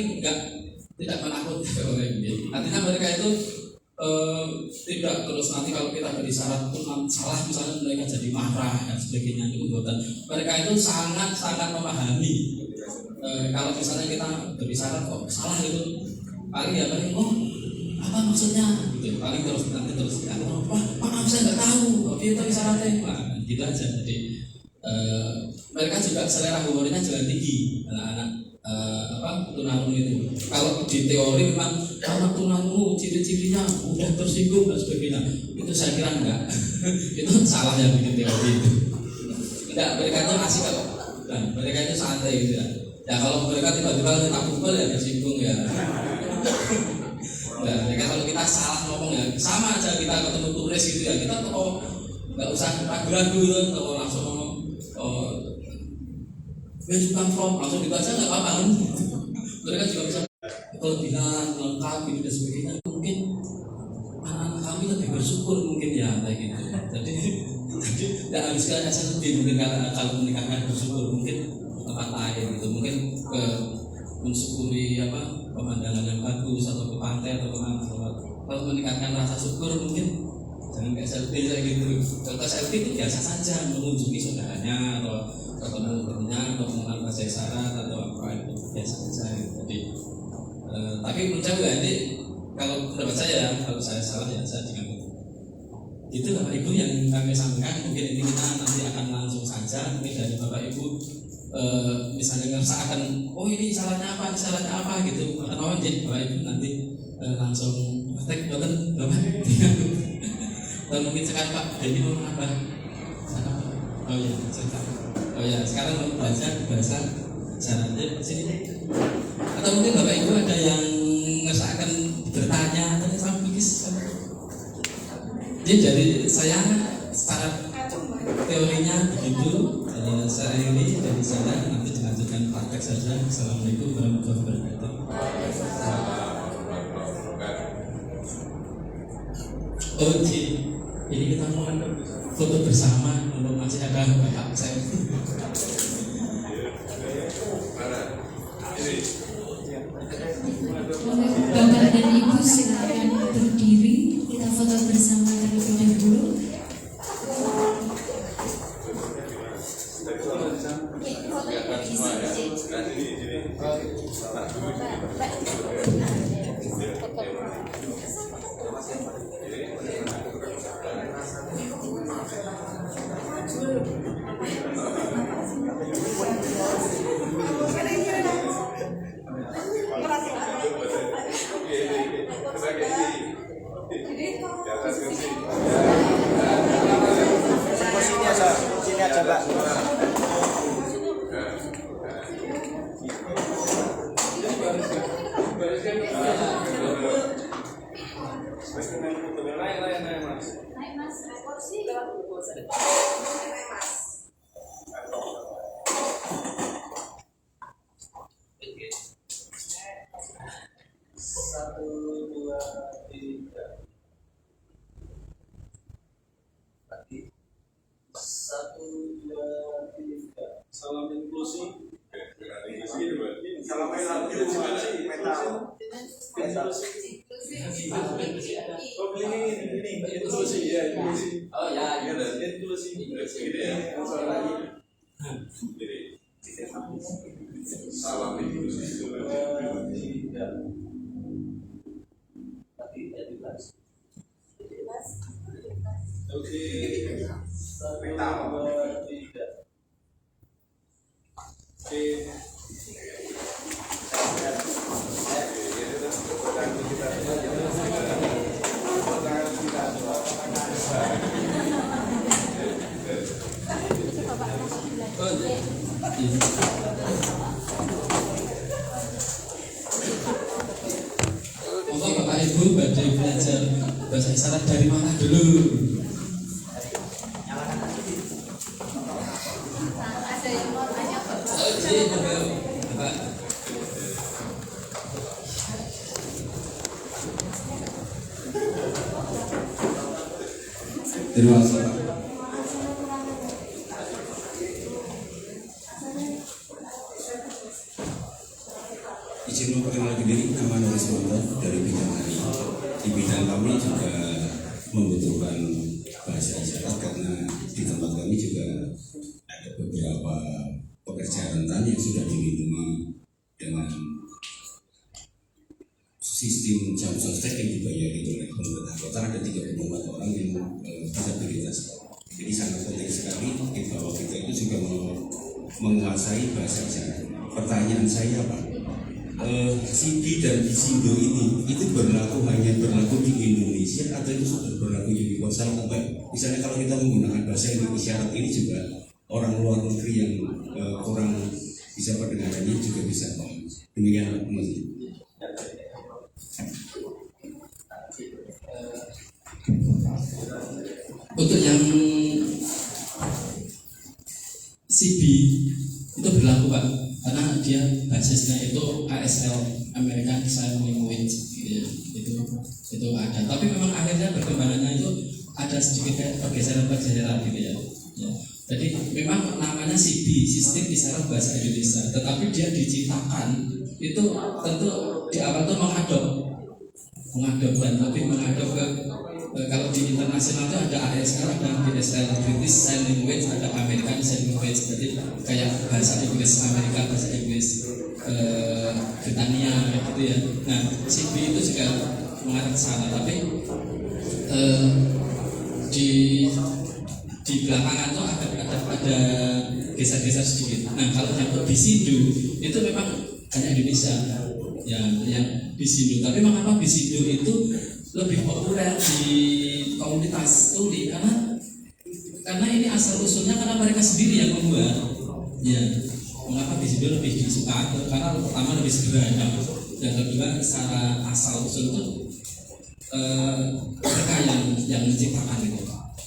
tidak menakutkan Bapak Ibu. Artinya mereka itu tidak terus nanti kalau kita berisyarat itu salah misalnya mereka jadi marah dan sebagainya, itu buatan. Mereka itu sangat memahami. Kalau misalnya kita berisyarat kok salah itu paling apa maksudnya gitu, paling terus maaf saya nggak tahu kita isyaratnya gitu aja. Jadi mereka juga selera humornya juga tinggi anak-anak tunarung itu. Kalau di teori memang anak tunarung ciri-cirinya udah tersinggung dan sebagainya, itu saya kira enggak. Itu salah yang bikin teori itu. Enggak, mereka itu asik kok. Nah, mereka itu santai gitu ya. Ya kalau mereka tiba-tiba tak pukul ya tersinggung ya. Nah, mereka kalau kita salah ngomong ya sama aja, kita ketemu turis gitu ya, kita tuh nggak usah ragu-ragu gitu, atau langsung ngomong where you come from, langsung dibaca nggak apa-apa kan. Mereka juga bisa kelebihan lengkap gitu dan sebagainya. Mungkin anak-anak kami lebih bersyukur mungkin ya kayak gitu. Jadi nggak harus kan SLB mungkin kalau menikahkan bersyukur, mungkin tempat lain gitu, mungkin ke mensyukuri pemandangan yang bagus atau ke pantai atau kemana, kalau meningkatkan rasa syukur mungkin jangan kayak selfie kayak gitu. Contoh selfie itu biasa saja, mengunjungi saudaranya atau ketemu temannya atau mengenal bahasa isyarat atau apa, itu biasa saja gitu. Jadi tapi menurut saya ini, kalau pendapat saya, kalau saya salah ya saya dengan itu Bapak Ibu yang kami sampaikan. Mungkin ini kita nanti akan langsung saja mungkin dari Bapak Ibu misalnya ngerasakan oh ini salahnya apa gitu, atau jadi Bapak Ibu nanti langsung praktek betul Bapak. Dan mungkin sekarang Pak Denny mau apa? Oh ya, oh ya, sekarang mau baca bahasa isyarat sini. Atau mungkin Bapak Ibu ada yang ngerasakan bertanya atau sama bigis. Jadi dari saya secara teorinya begitu, dari saya ini dari saya nanti dilanjutkan praktek saja. Assalamualaikum warahmatullahi wabarakatuh. Oke, ini kita mau foto bersama, belum masih ada Bapak saya. Bapak dan Ibu silakan berdiri, kita foto bersama terlebih dahulu. Sini aja Pak. Salam inklusi. Salam inklusi metal. Ini inklusi ya, inklusi. Oh ya, Inklusi. Salam inklusi. Oke. Metal. Monggo Bapak Ibu badhe belajar bahasa isyarat dari mana dulu? Ada yang mau tanya Bapak? Oh, iya, Bapak. Terima kasih Pak. Izin memperkenalkan diri, nama Nuri Suwanto dari bidang hari. Di bidang kami juga membutuhkan bahasa isyarat karena di tempat kami juga ada beberapa pekerja rentan yang sudah dilindungi dengan sistem jam sostek yang dibayari oleh pemerintah kota. Ada 34 orang yang disabilitas. Jadi sangat penting sekali bahwa kita itu juga menguasai bahasa isyarat. Pertanyaan saya Pak, CB dan Isindo ini itu hanya berlaku di Indonesia atau itu sudah berlaku universal? Misalnya kalau kita menggunakan bahasa isyarat ini juga orang luar negeri yang kurang bisa pendengarannya juga bisa paham. Demikian Pak Mas. Untuk yang CB itu berlaku Pak, karena dia basisnya itu ASL, American Sign Language, gitu. itu ada. Tapi memang akhirnya perkembangannya itu ada sedikit pergeseran gitu ya. Jadi memang namanya SIBI, Sistem Isyarat Bahasa Indonesia, tetapi dia diciptakan itu tentu di awal itu mengadop dan lebih mengadop ke kalau di internasional itu ada ASL, ada BSL, British Sign Language, ada American Sign Language, jadi kayak bahasa Inggris Amerika, bahasa Inggris Britania gitu ya. Nah, SIBI itu juga mengarah ke sana, tapi di belakangan tuh ada geser-geser sedikit. Nah, kalau yang Bisindo itu memang hanya Indonesia yang Bisindo. Tapi mengapa Bisindo itu lebih populer di komunitas tuli? Karena ini asal usulnya karena mereka sendiri yang membuat. Ya, mengapa Bisindo lebih disukai? Karena pertama lebih sederhana, yang kedua secara asal usul itu mereka yang menciptakan itu.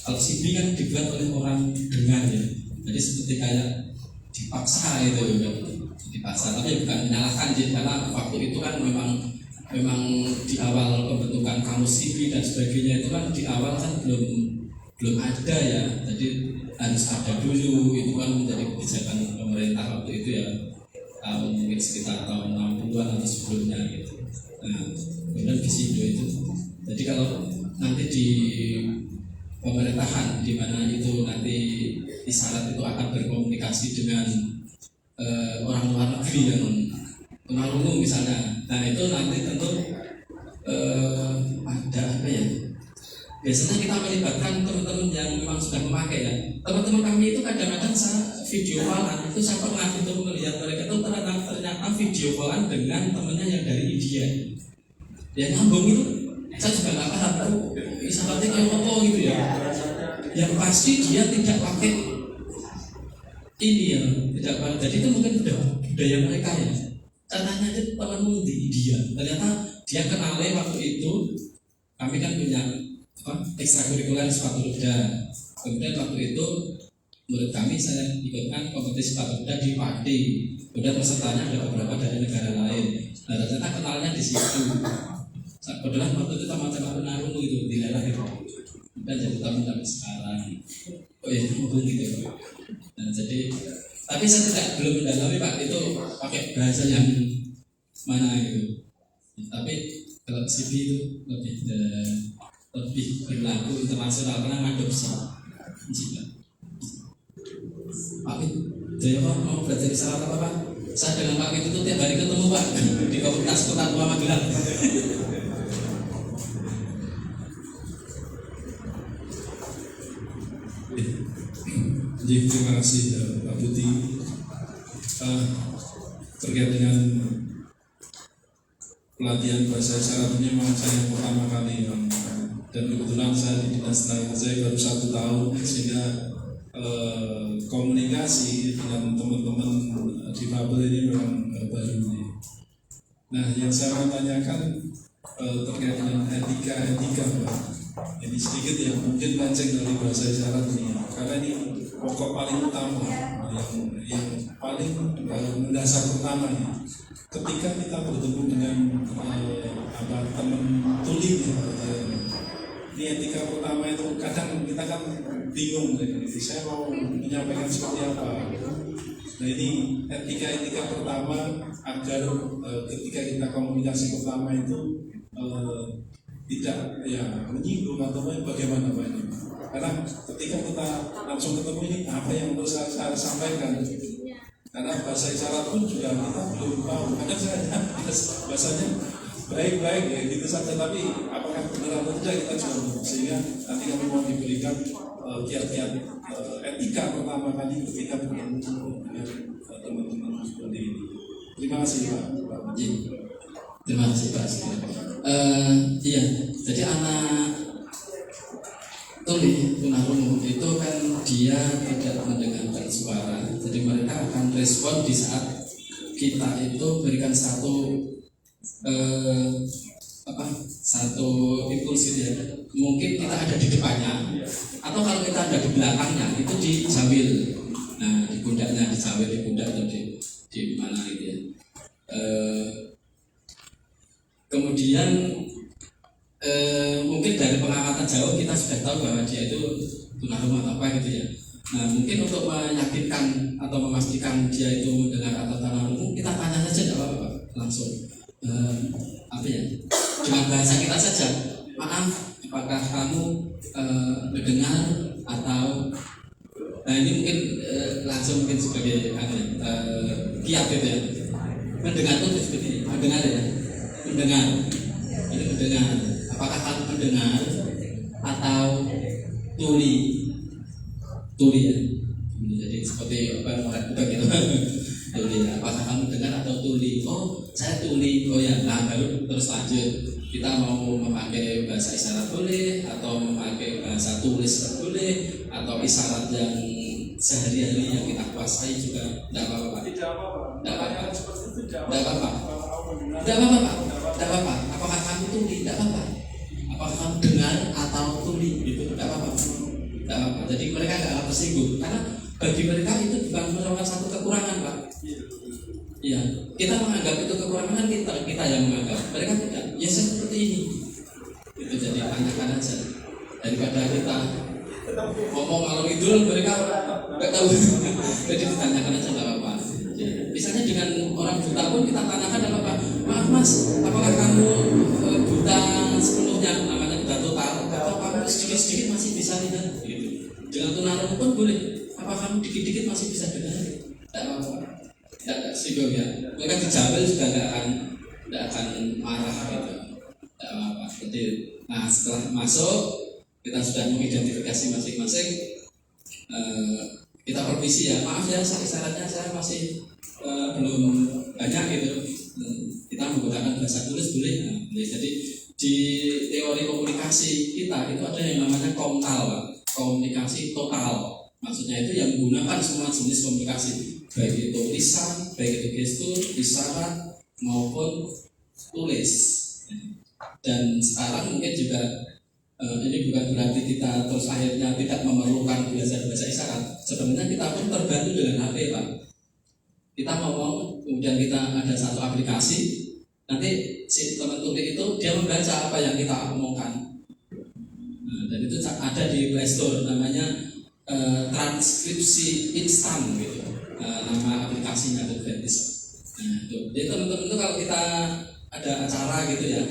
Kalau SIBI kan dibuat oleh orang dengar ya, jadi seperti kayak dipaksa itu kan, dipaksa. Tapi bukan menyalahkan sih, karena waktu itu kan memang di awal pembentukan kamus SIBI dan sebagainya itu kan di awal kan belum ada ya, jadi harus ada dulu. Itu kan menjadi kebijakan pemerintah waktu itu ya, tahun mungkin sekitar tahun 60-an atau sebelumnya gitu. Nah, kemudian Bisindo itu, jadi kalau nanti di pemerintahan di mana itu nanti isyarat itu akan berkomunikasi dengan orang luar negeri yang tunarungu misalnya. Nah, itu nanti tentu ada apa ya? Biasanya kita melibatkan teman-teman yang memang sudah memakai ya. Teman-teman kami itu kadang-kadang saya video callan itu saya pernah itu melihat mereka itu ternyata video callan dengan temannya yang dari India. Ya nyambung itu. Saya juga nggak paham tuh isyaratnya kayak apa gitu ya. Yang pasti dia tidak pakai ini ya, tidak pakai. Jadi itu mungkin budaya mereka ya. Katanya itu temanmu di India. Ternyata dia kenalnya waktu itu kami kan punya ekstrakurikuler sepatu roda. Kemudian waktu itu menurut kami saya ikutkan kompetisi sepatu roda di Pati. Kemudian pesertanya ada beberapa dari negara lain. Nah, ternyata kenalnya di situ. Kebetulan waktu itu sama-sama tunarungu itu di daerah itu, dan jadi tamu sampai sekarang. Oh ya, hubung gitu. Nah, jadi, tapi saya belum mendalami Pak itu pakai bahasa yang mana gitu. Tapi kalau SIBI itu lebih berlaku internasional karena ngadopsi. Pak jadi apa mau belajar isyarat apa Pak? Saya dengan Pak itu tiap hari ketemu Pak di komunitas Kota Tua Magelang. Jadi terima kasih Pak Putih terkait dengan pelatihan bahasa isyarat ini. Memang saya yang pertama kali dan kebetulan saya di dinas tenaga kerja baru 1 tahun, sehingga komunikasi dengan teman-teman difabel ini memang baru. Nah, yang saya mau tanyakan terkait dengan etika Pak. Ini sedikit yang mungkin melenceng dari bahasa isyarat ini, karena ini pokok paling utama yang paling mendasar pertama ini. Ketika kita bertemu dengan teman tuli, ini etika pertama itu kadang kita kan bingung, saya mau menyampaikan seperti apa. Nah, ini etika pertama agar ketika kita komunikasi pertama itu tidak ya menyinggung atau bagaimana Pak ini. Karena ketika kita langsung ketemu ini apa yang harus saya sampaikan, karena bahasa isyarat pun juga kita belum tahu. Kadang saya bahasanya baik-baik ya gitu saja, tapi apakah benar atau tidak kita juga belum. Sehingga nanti kami mau diberikan kiat-kiat etika pertama kali ketika bertemu dengan teman-teman seperti ini. Terima kasih Pak. Terima kasih Pak. Iya, jadi anak tuli tunarungu itu kan dia tidak mendengarkan suara, jadi mereka akan respon di saat kita itu berikan satu impuls gitu ya. Mungkin kita ada di depannya, atau kalau kita ada di belakangnya itu dijawil. Nah, di pundaknya dijawil, di pundak atau di mana gitu ya. Kemudian mungkin dari pengamatan jauh kita sudah tahu bahwa dia itu tunarungu atau apa gitu ya. Nah, mungkin untuk meyakinkan atau memastikan dia itu mendengar atau tanam, kita tanya saja tidak apa-apa Pak. Langsung apa ya, dengan bahasa kita saja. Maaf, apakah kamu mendengar atau nah ini mungkin langsung mungkin sebagai kiat gitu ya. Mendengar itu seperti ini, mendengar ya, mendengar. Ini mendengar. Apakah kamu mendengar atau tuli ya? Jadi seperti apa yang begitu. Tuli. Apakah kamu dengar atau tuli? Oh, saya tuli. Oh ya, nah baru terus lanjut. Kita mau memakai bahasa isyarat boleh, atau memakai bahasa tulis boleh, atau isyarat yang sehari-hari yang kita kuasai juga tidak apa-apa. Tidak apa-apa. Tidak apa-apa. Tidak apa-apa. Apakah kamu tuli? Tidak apa-apa. Apakah kamu dengar atau tuli? Gitu. Tidak apa-apa. Tidak apa-apa. Jadi mereka tidak akan tersinggung karena bagi mereka itu bukan merupakan satu kekurangan, Pak. Iya, kita menganggap itu kekurangan, kita yang menganggap. Mereka tidak. Ya seperti ini. Itu jadi tanyakan aja. Daripada kita ngomong kalau idul mereka nggak tahu. Jadi ditanyakan aja nggak apa-apa. Misalnya dengan orang buta pun kita tanyakan apa-apa. Maaf Mas, apakah kamu buta sepenuhnya, namanya buta total, atau kamu sedikit-sedikit masih bisa lihat? Gitu. Dengan tunarungu pun boleh. Apa kamu dikit-dikit masih bisa dengar? Tidak apa-apa. Tidak singgung ya. Mereka dijawab juga tidak akan marah gitu. Tidak apa-apa. Jadi, nah setelah masuk kita sudah mengidentifikasi masing-masing. Kita permisi ya. Maaf ya, syaratnya saya masih belum banyak gitu. Kita menggunakan bahasa tulis boleh. Nah, jadi di teori komunikasi kita itu ada yang namanya komtal, komunikasi total. Maksudnya itu yang menggunakan semua jenis komunikasi, baik itu lisan, baik itu gestur, isyarat maupun tulis. Dan sekarang mungkin juga ini bukan berarti kita terus akhirnya tidak memerlukan bahasa isyarat. Sebenarnya kita pun terbantu dengan HP, Pak. Kita ngomong, kemudian kita ada satu aplikasi, nanti si teman tuli itu dia membaca apa yang kita omongkan. Nah, dan itu ada di Play Store, namanya transkripsi instan gitu, nama aplikasinya itu gratis. Nah, jadi teman-teman itu kalau kita ada acara gitu ya,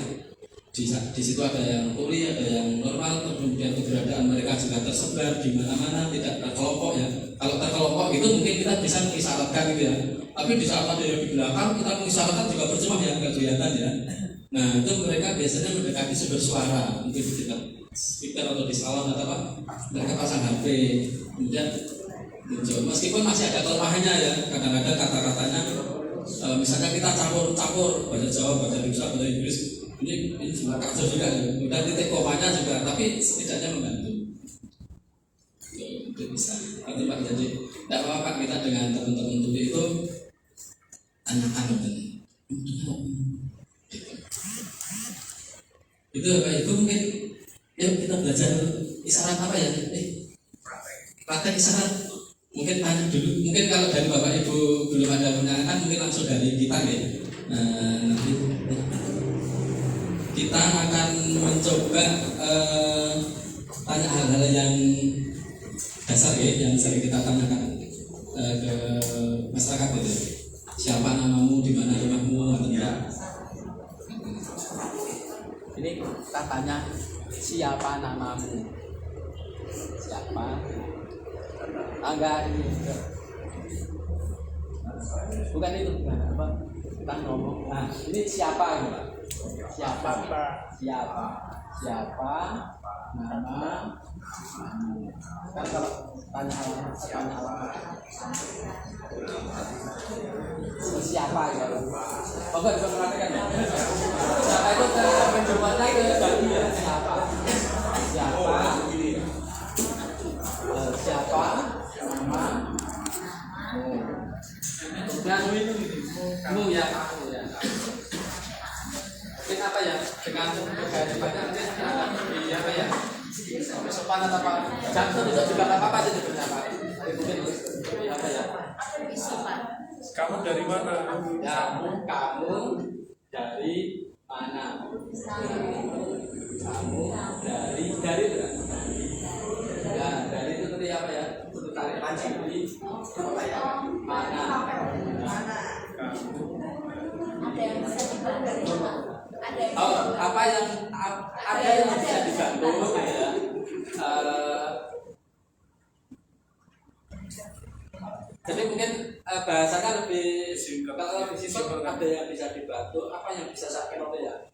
di situ ada yang tuli, ada yang normal, kemudian keberadaan mereka juga tersebar di mana-mana, tidak terkelompok ya. Kalau terkelompok gitu mungkin kita bisa mengisyaratkan gitu ya. Tapi di saat ada yang di belakang kita mengisyaratkan juga percuma ya, nggak kelihatan ya. Nah itu mereka biasanya mendekati sumber suara, mungkin di dekat speaker atau di salon atau apa, mereka pasang HP, kemudian muncul. Meskipun masih ada kelemahannya ya, kadang-kadang kata-katanya, misalnya kita campur bahasa Jawa, bahasa Indonesia, bahasa Inggris, ini juga kacau juga ya. Kemudian titik komanya juga, tapi setidaknya membantu. Itu bisa. Nanti Pak jadi, tidak apa-apa kita dengan teman-teman tuli itu tanyakan itu kayak itu mungkin yuk kita belajar isyarat apa ya praktek isyarat mungkin tanya dulu, mungkin kalau dari Bapak Ibu belum ada menanyakan mungkin langsung dari kita ya. Nanti kita akan mencoba tanya hal-hal yang dasar ya, yang sering kita tanyakan ke masyarakat gitu. Siapa namamu, di mana rumahmu, atau enggak? Ini katanya siapa namamu? Siapa? Enggak ini. Bukan itu, bukan apa? Kita ngomong. Nah, ini siapa ini, Pak? Siapa? Siapa? Nama? Kan kalau tanya alamat. Siapa ya? Oke, bisa perhatikan ya. Siapa itu menjawabnya ke bagi ya. Siapa? Nama. Dan mu ya. Mungkin apa ya? Dengan gaya debatnya mungkin di apa ya? Sopan atau apa? Jangan itu juga apa-apa aja sebenarnya Pak. Mungkin apa ya? Kamu dari mana? Ya, kamu dari mana? Kamu dari itu kan? Ya, dari itu tadi apa ya? Sebentar ya. Mana? Ada yang bisa dibantu. Ada yang Oh, apa yang ada yang bisa dibantu ya? Jadi mungkin bahasanya lebih kalau lebih simpel, ada yang bisa dibantu, apa yang bisa saya kenal ya?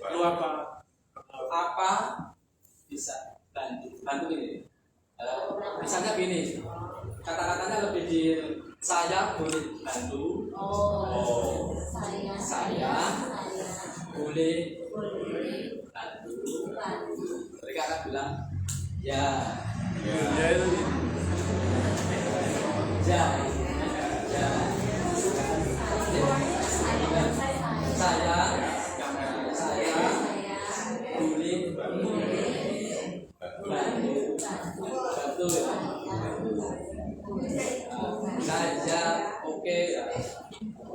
Lalu apa? Apa bisa bantu ini? Misalnya gini, kata-katanya lebih di saya boleh bantu, saya boleh bantu. Mereka akan bilang ya, Ya itu. ya, ya. Saya boleh bantu. Saja oke.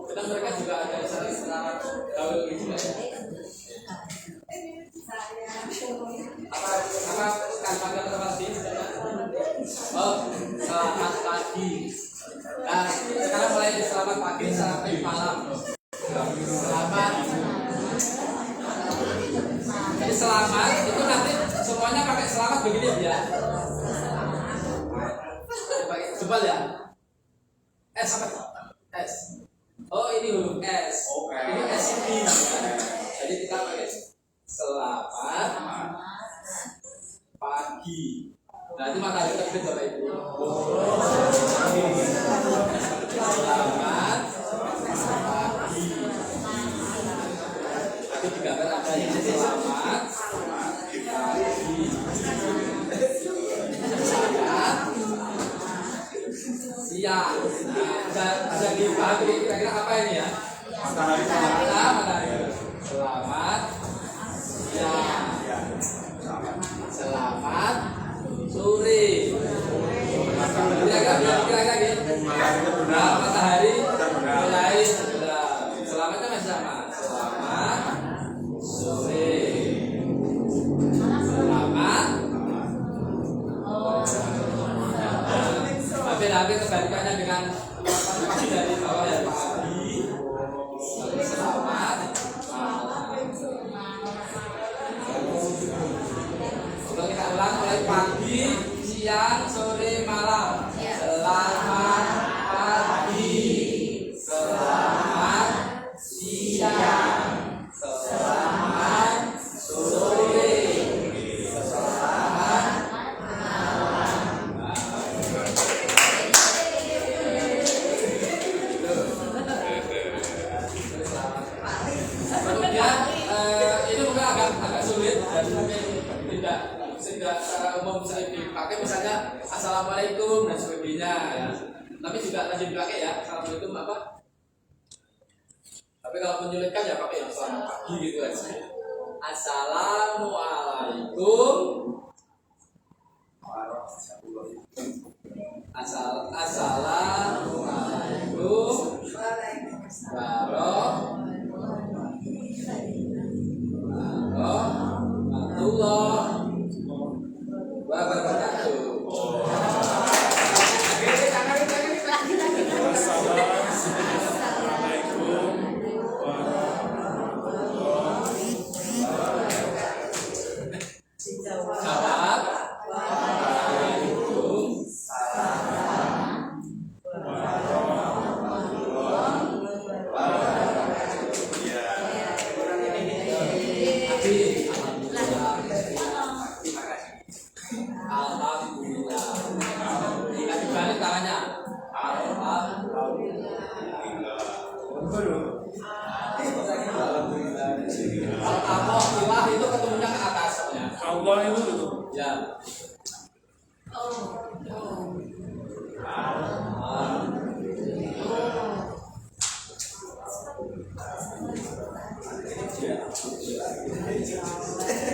Karena mereka juga ada istilah gaul gitu ya. Apa kalimat tadi? Oh, selamat pagi. Nah, sekarang mulai selamat pagi sampai malam. Selamat. Jadi selamat itu nanti semuanya pakai selamat begini ya. Coba ya. S apa? S. Oh ini huruf S. Ini S ini. Jadi kita pakai selamat pagi. Nah itu matahari terbit Bapak Ibu. Selamat pagi. Itu digambar ada yang selamat pagi. Siang. Bisa dipahami kira-kira apa ini ya? Matahari. Selamat siang. Selamat sore. Kira-kira gitu. Matahari mulai selamatnya masih sama. Selamat sore. Selamat. Hampir kebalikannya dengan pagi dari bawah ya pagi. Selamat malam. Kalau kita ulang mulai pagi, siang, sore, malam. Selamat pagi. Selamat siang. Selamat sore. Selamat kemudian ini mungkin agak sulit dan mungkin tidak secara umum bisa dipakai, misalnya assalamualaikum dan sebagainya ya. Tapi juga lanjut dipakai ya, assalamualaikum apa? Tapi kalau menyulitkan ya pakai yang selamat pagi gitu aja. Assalamualaikum. Assalamualaikum warahmatullahi wabarakatuh. Jawab. Alhamdulillah. Jika dibalik tangannya. Alhamdulillah. Alhamdulillah itu ketemunya ke atas soalnya. Allah itu Ya.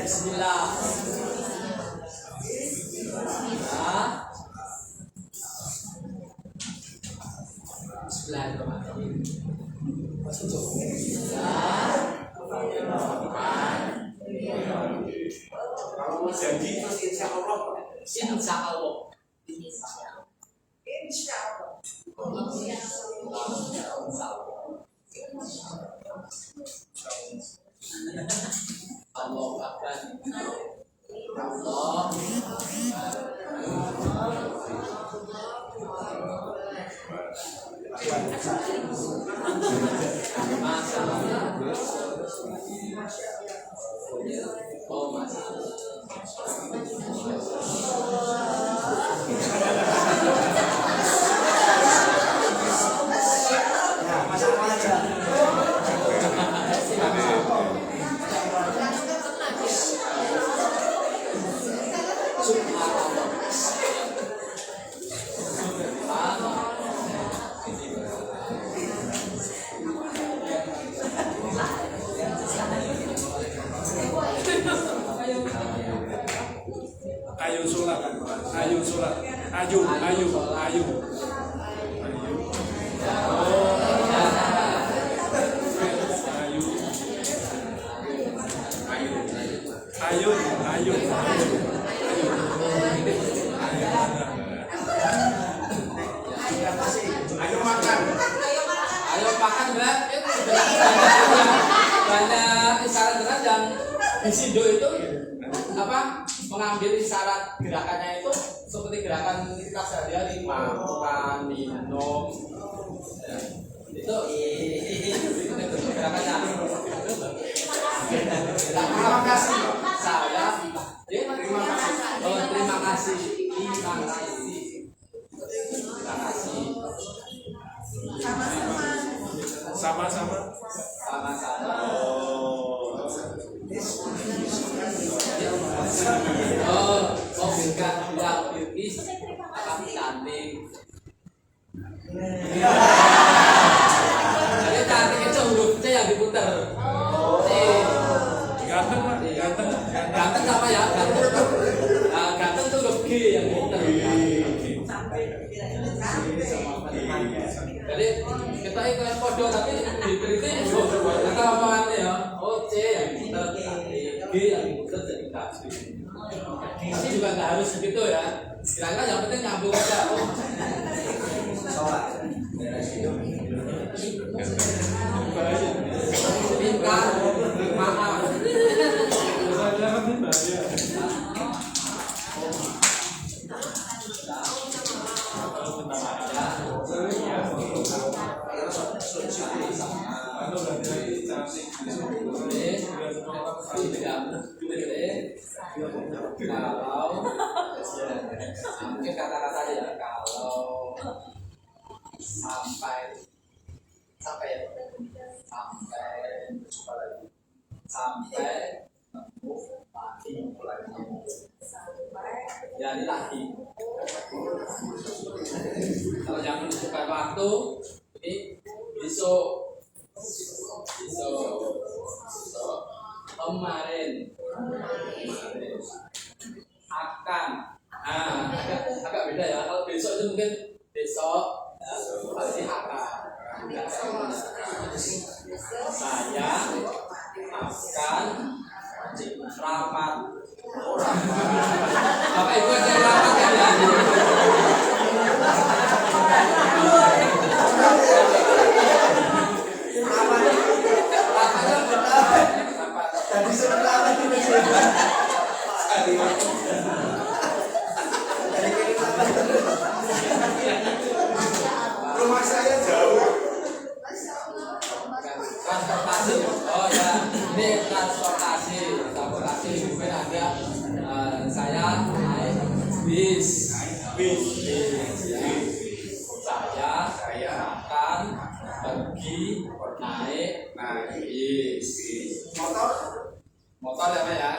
Bismillah. Bismillahirrahmanirrahim. kalau mau jadi terus insya Allah. Insya Allah. Allah Akbar. Allah. Oh, Ayo sholat, ayo sholat, ayo, ayo, ayo. Ayo, ayo, ayo makan, Mbak. Itu banyak isyarat yang di Sindo itu apa mengambil isyarat gerakannya itu seperti gerakan kita sehari-hari makan, minum, ya. Itu gerakannya. Terima kasih. Saya terima kasih. Oh, terima kasih. Terima kasih. Terima kasih. sama-sama. Sama-sama. Bukan yang Bilqis akan cantik. Jadi cantik itu huruf C yang diputar. C. Ganteng Pak, ganteng. Ganteng apa ya? Ganteng itu huruf G yang diputar. Jadi kita ikut podo tapi dikritik kita omongannya ya. Oh C yang diputar, G yang diputar jadi cantik. Ini juga nggak harus begitu ya. Kira-kira yang penting nyambung aja. Pintar, maaf. Kalau mungkin kata-kata ya kalau sampai nemu lagi jadi lagi kalau yang menentukan waktu ini besok kemarin akan agak beda ya. Kalau besok itu mungkin besok ya, pasti akan saya akan rapat Bapak Ibu ada rapat kan ya? Tadi sebentar lagi rumah saya jauh. Transportasi, oh ya, ini transportasi mungkin ada saya naik bis, saya akan pergi naik bis. Motor ya Pak ya?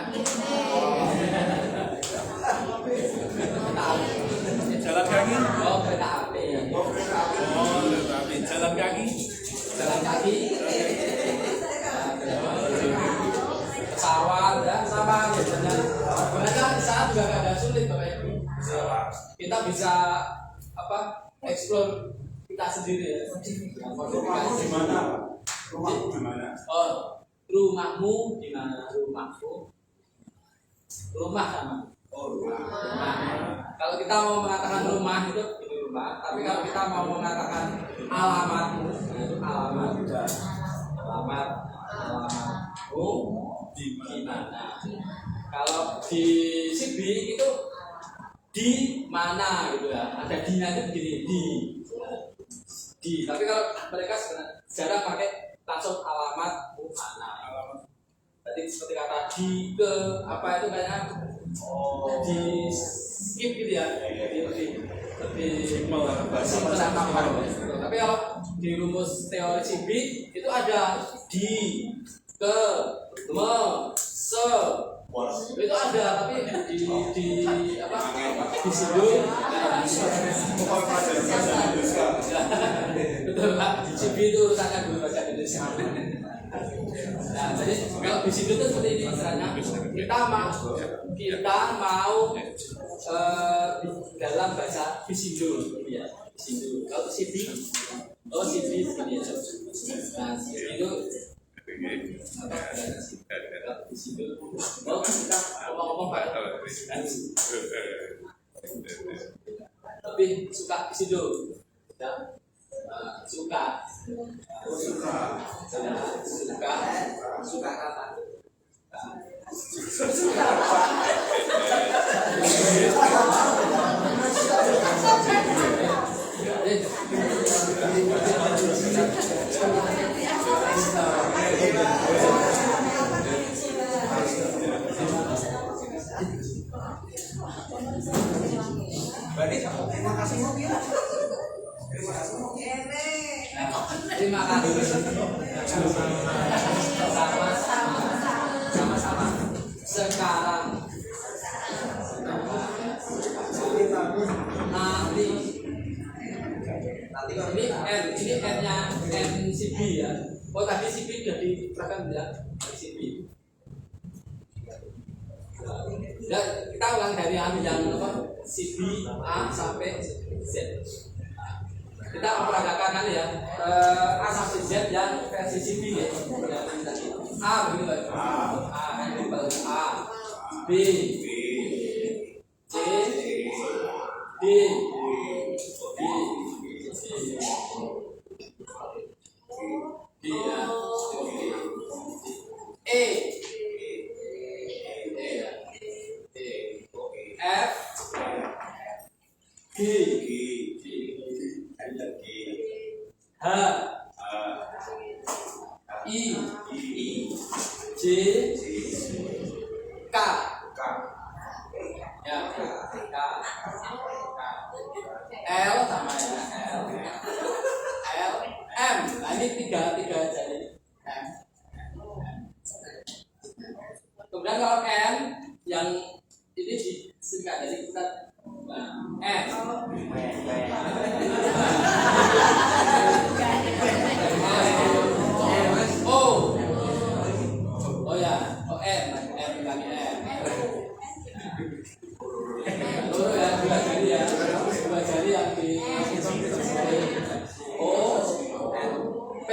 Jalan kaki. Oh kereta api. Jalan kaki. Pesawat ya sama biasanya. Sebenarnya di saat juga gak ada sulit Bapak Ibu. Kita bisa explore kita sendiri ya. Rumahmu di mana? Rumahmu di mana? Oh, rumahmu di mana? Rumah sama. Oh, rumah. Kalau kita mau mengatakan rumah itu rumah. Tapi kalau kita mau mengatakan alamat, itu alamat di mana. Kalau di CB itu di mana gitu ya. Ada di-nya itu begini, di. Tapi kalau mereka jarang pakai langsung alamat mana. Jadi seperti kata di ke apa itu kayaknya di skip gitu ya. Lebih simpel. Tapi kalau di rumus teori CB itu ada di ke me se itu ada, tapi di apa di situ betul Pak, di CB itu urusannya guru bahasa Indonesia. Nah, jadi kalau di situ itu seperti ini misalnya kita mau dalam bahasa Bisindo ya, Bisindo. Kalau CB begini ya. Nah, CB itu di situ. Oh, kita ngomong-ngomong Pak. Lebih suka di situ. Ya. Suka apa? Terima kasih. Sama-sama. Sekarang. Nanti ini N-nya NCB ya. Oh tadi CB sudah diterapkan ya, CB. Ya, kita ulang dari yang CB A sampai Z. Kita memperagakan nanti ya A sampai Z yang versi CB ya. A begitu A ini baru A, B, C, D, ya, E, F, G, H, I, J, K, ya, K, L sama ya, L, M. Nah ini tiga jadi M. Kemudian kalau N yang ini disingkat jadi kita N. Oh ya, M kami M. Loro ya, dua jari yang di O, P,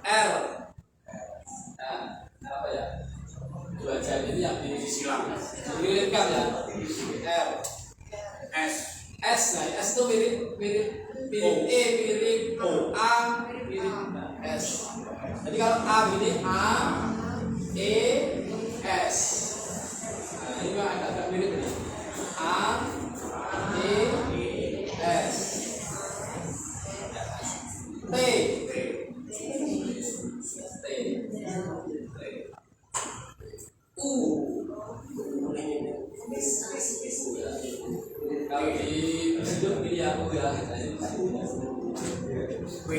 R. Nah, apa ya? Dua jari ini yang dililitkan ya. R, S. Nah, S itu mirip E, mirip A, mirip S. Jadi kalau A ini A, E, S. Nah, ini agak mirip nih. A, E, S. T. U. Kalau di hidup ini ya udah B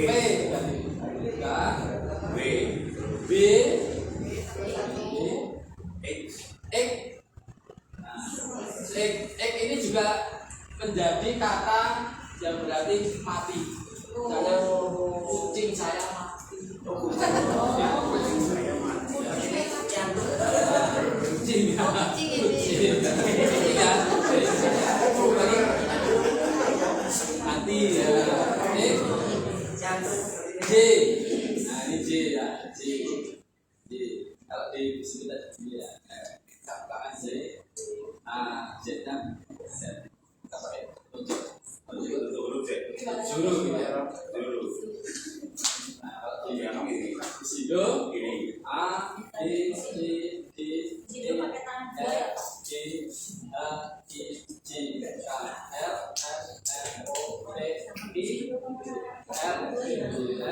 B X ini juga menjadi kata yang berarti mati. Misalnya kucing saya mati. Mati ya. J Dulu gitu ya. Sido, A, B, C, D, E, F, G, H, I, J, K, L, M, N, O, P, Q, R,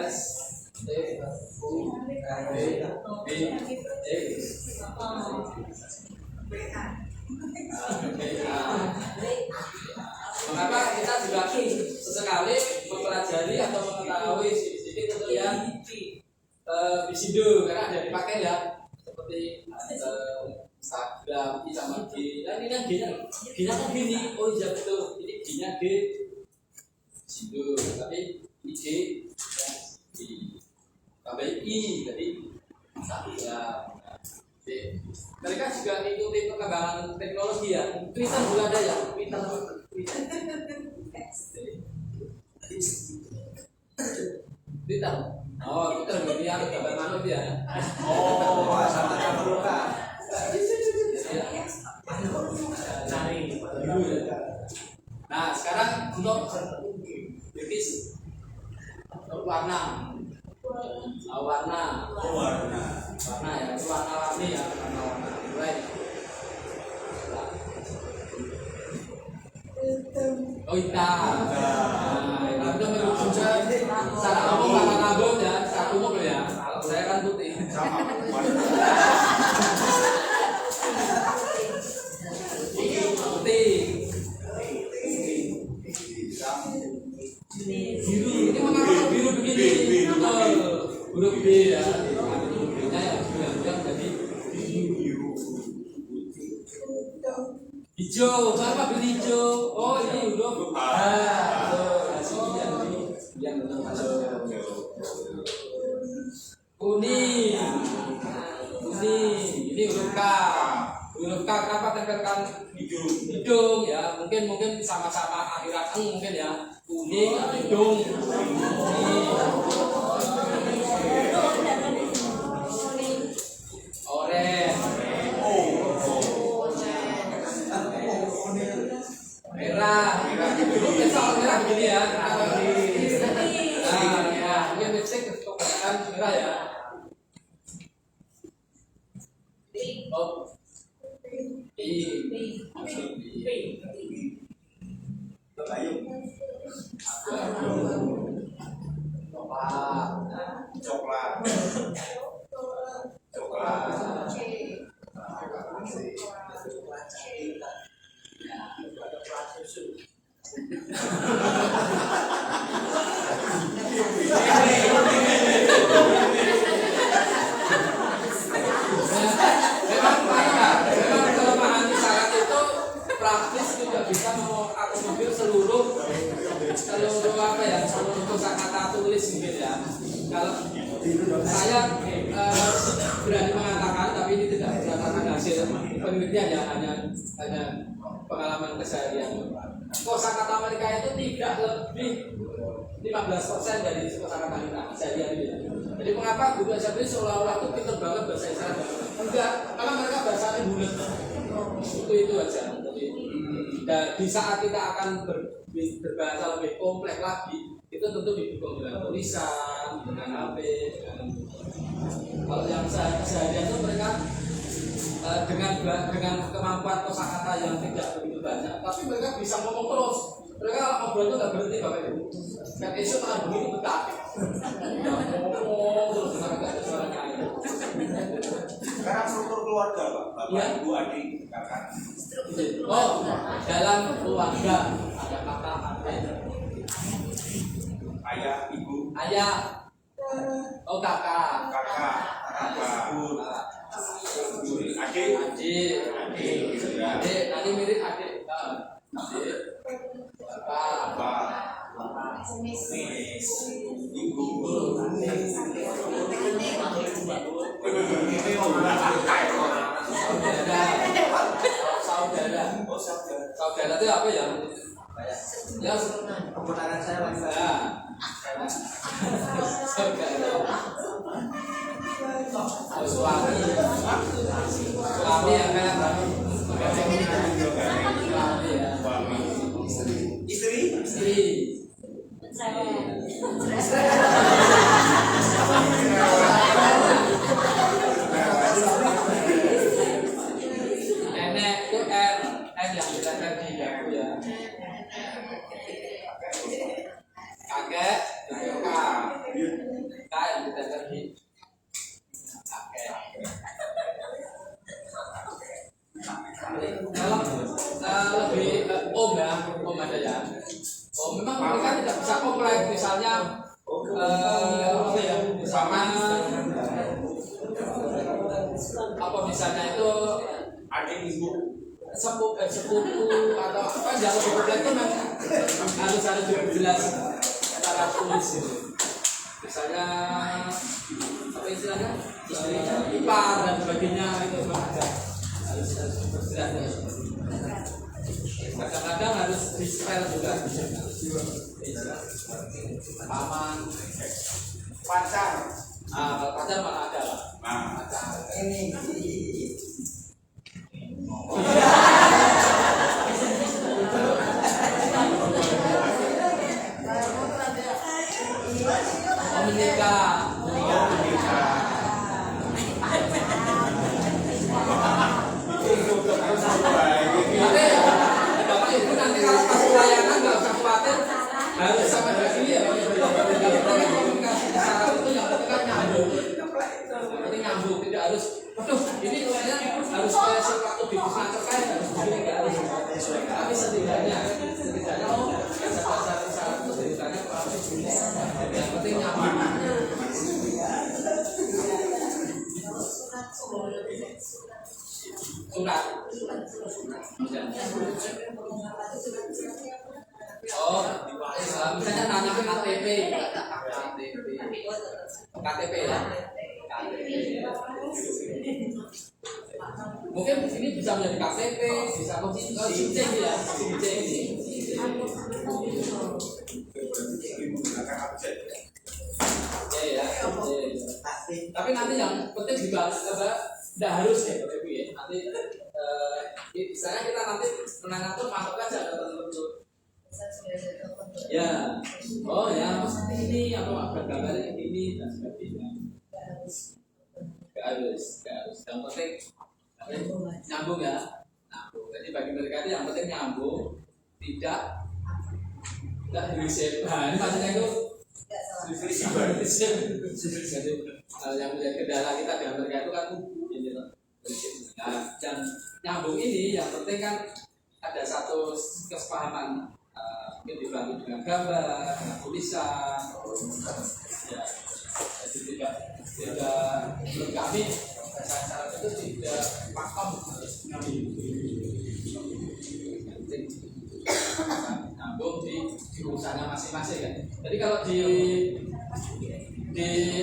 S, T, U, V, W, X, mengapa kita juga sesekali mempelajari atau mengetahui sedikit untuk yang bisido karena ada dipakai ya seperti Instagram, sama G. Nah ini kan G-nya kan gini, oh iya betul, ini G-nya G bisido, tapi ini G ya G tambah I jadi ya. Mereka juga mengikuti perkembangan teknologi ya. Twitter juga ada ya. Twitter. Oh, Twitter berarti yang gambar manuk ya. Oh, sama gambar luka. Nah, sekarang untuk lukis warna ya, itu warna-warni ya, warna-warna mulai. Oh hitam. Nah, itu menurut saya secara umum warna rambut ya, secara umum ya. Kalau saya kan putih. Putih. Biru. Ini mengapa biru begini? Huruf B ya. B-nya ya bilang jadi hijau. Kenapa beli hijau? Oh ini huruf H. Yang kuning. Ini huruf K. Huruf K kenapa tempelkan hidung ya? Mungkin sama-sama akhirat mungkin ya. Kuning hidung. Merah begini ya. Ini lipstick kebanyakan merah ya. Oh, coklat. Praktis juga bisa mengakomodir seluruh kosakata tulis mungkin ya. Kalau saya berani mengatakan, tapi ini tidak berdasarkan hasil penelitian ya, hanya pengalaman keseharian. Kosakata mereka itu tidak lebih 15% dari kosakata kita sehari-hari ini. Jadi mengapa guru SMP seolah-olah itu pintar banget bahasa Isyarat? Enggak, karena mereka bahasanya bulat. Itu aja. Dan di saat kita akan berbahasa lebih kompleks lagi, itu tentu didukung dengan tulisan, dengan HP, kalau yang seharian itu mereka dengan kemampuan kosakata yang tidak begitu banyak, tapi mereka bisa ngomong terus. Mereka ngobrol itu nggak berhenti Bapak Ibu. Kan esok malah begini betah. Ngomong terus nggak ada suaranya. Sekarang struktur keluarga Pak, Bapak, Ibu, adik, kakak. Oh, dalam keluarga ada kakak, adik, ayah, ibu, oh kakak, adik, nanti mirip adik, bapak, ibu, saudara itu apa ya? Ya, keponakan saya Pak. Suami yang kayak istri, istri. Nenek itu R yang ditempel di dagu ya. Kakek itu K yang ditempel di kakek. Kalau lebih om ya, om ada ya. Oh memang mereka tidak bisa kompleks, misalnya apa ya, misalnya itu adik ibu sepupu atau apa yang lebih kompleks itu memang harus jelas secara tulis gitu. Misalnya apa istilahnya ipar dan sebagainya itu ada harus berjelas. Kadang-kadang harus di spell juga. Paman, pacar. Kalau pacar mana ada lah. Pacar. Menikah. Bapak Ibu nanti kalau pas pelayanan nggak usah khawatir harus sama dengan ini ya. Komunikasi secara itu yang penting kan nyambung. Penting nyambung, tidak harus. Waduh, ini kayaknya harus kayak sesuatu di pusat terkait harus begini nggak harus. Tapi setidaknya dasar itu setidaknya yang penting nyambung. Surat. Oh, misalnya nanya KTP ya. Mungkin ini bisa menjadi KTP, bisa cincin ya, cincin. Ya. Tapi nanti yang penting dibahas tidak harus ya, nanti misalnya kita nanti menanyakan masuk aja ke tertentu. Ya, oh ya, ini atau gambarnya ini dan sebagainya. Gak harus. Yang penting nyambung ya. Nyambung. Jadi bagi mereka itu yang penting nyambung, tidak disebar. Maksudnya itu yang menjadi kendala kita dengan mereka itu kan ini loh. Nah, dan nyambung ini yang penting kan ada satu kesepahaman, mungkin dibantu dengan gambar, dengan tulisan, ya. Jadi tidak menurut kami cara itu tidak pakem nyambung di urusannya masing-masing kan. Jadi kalau di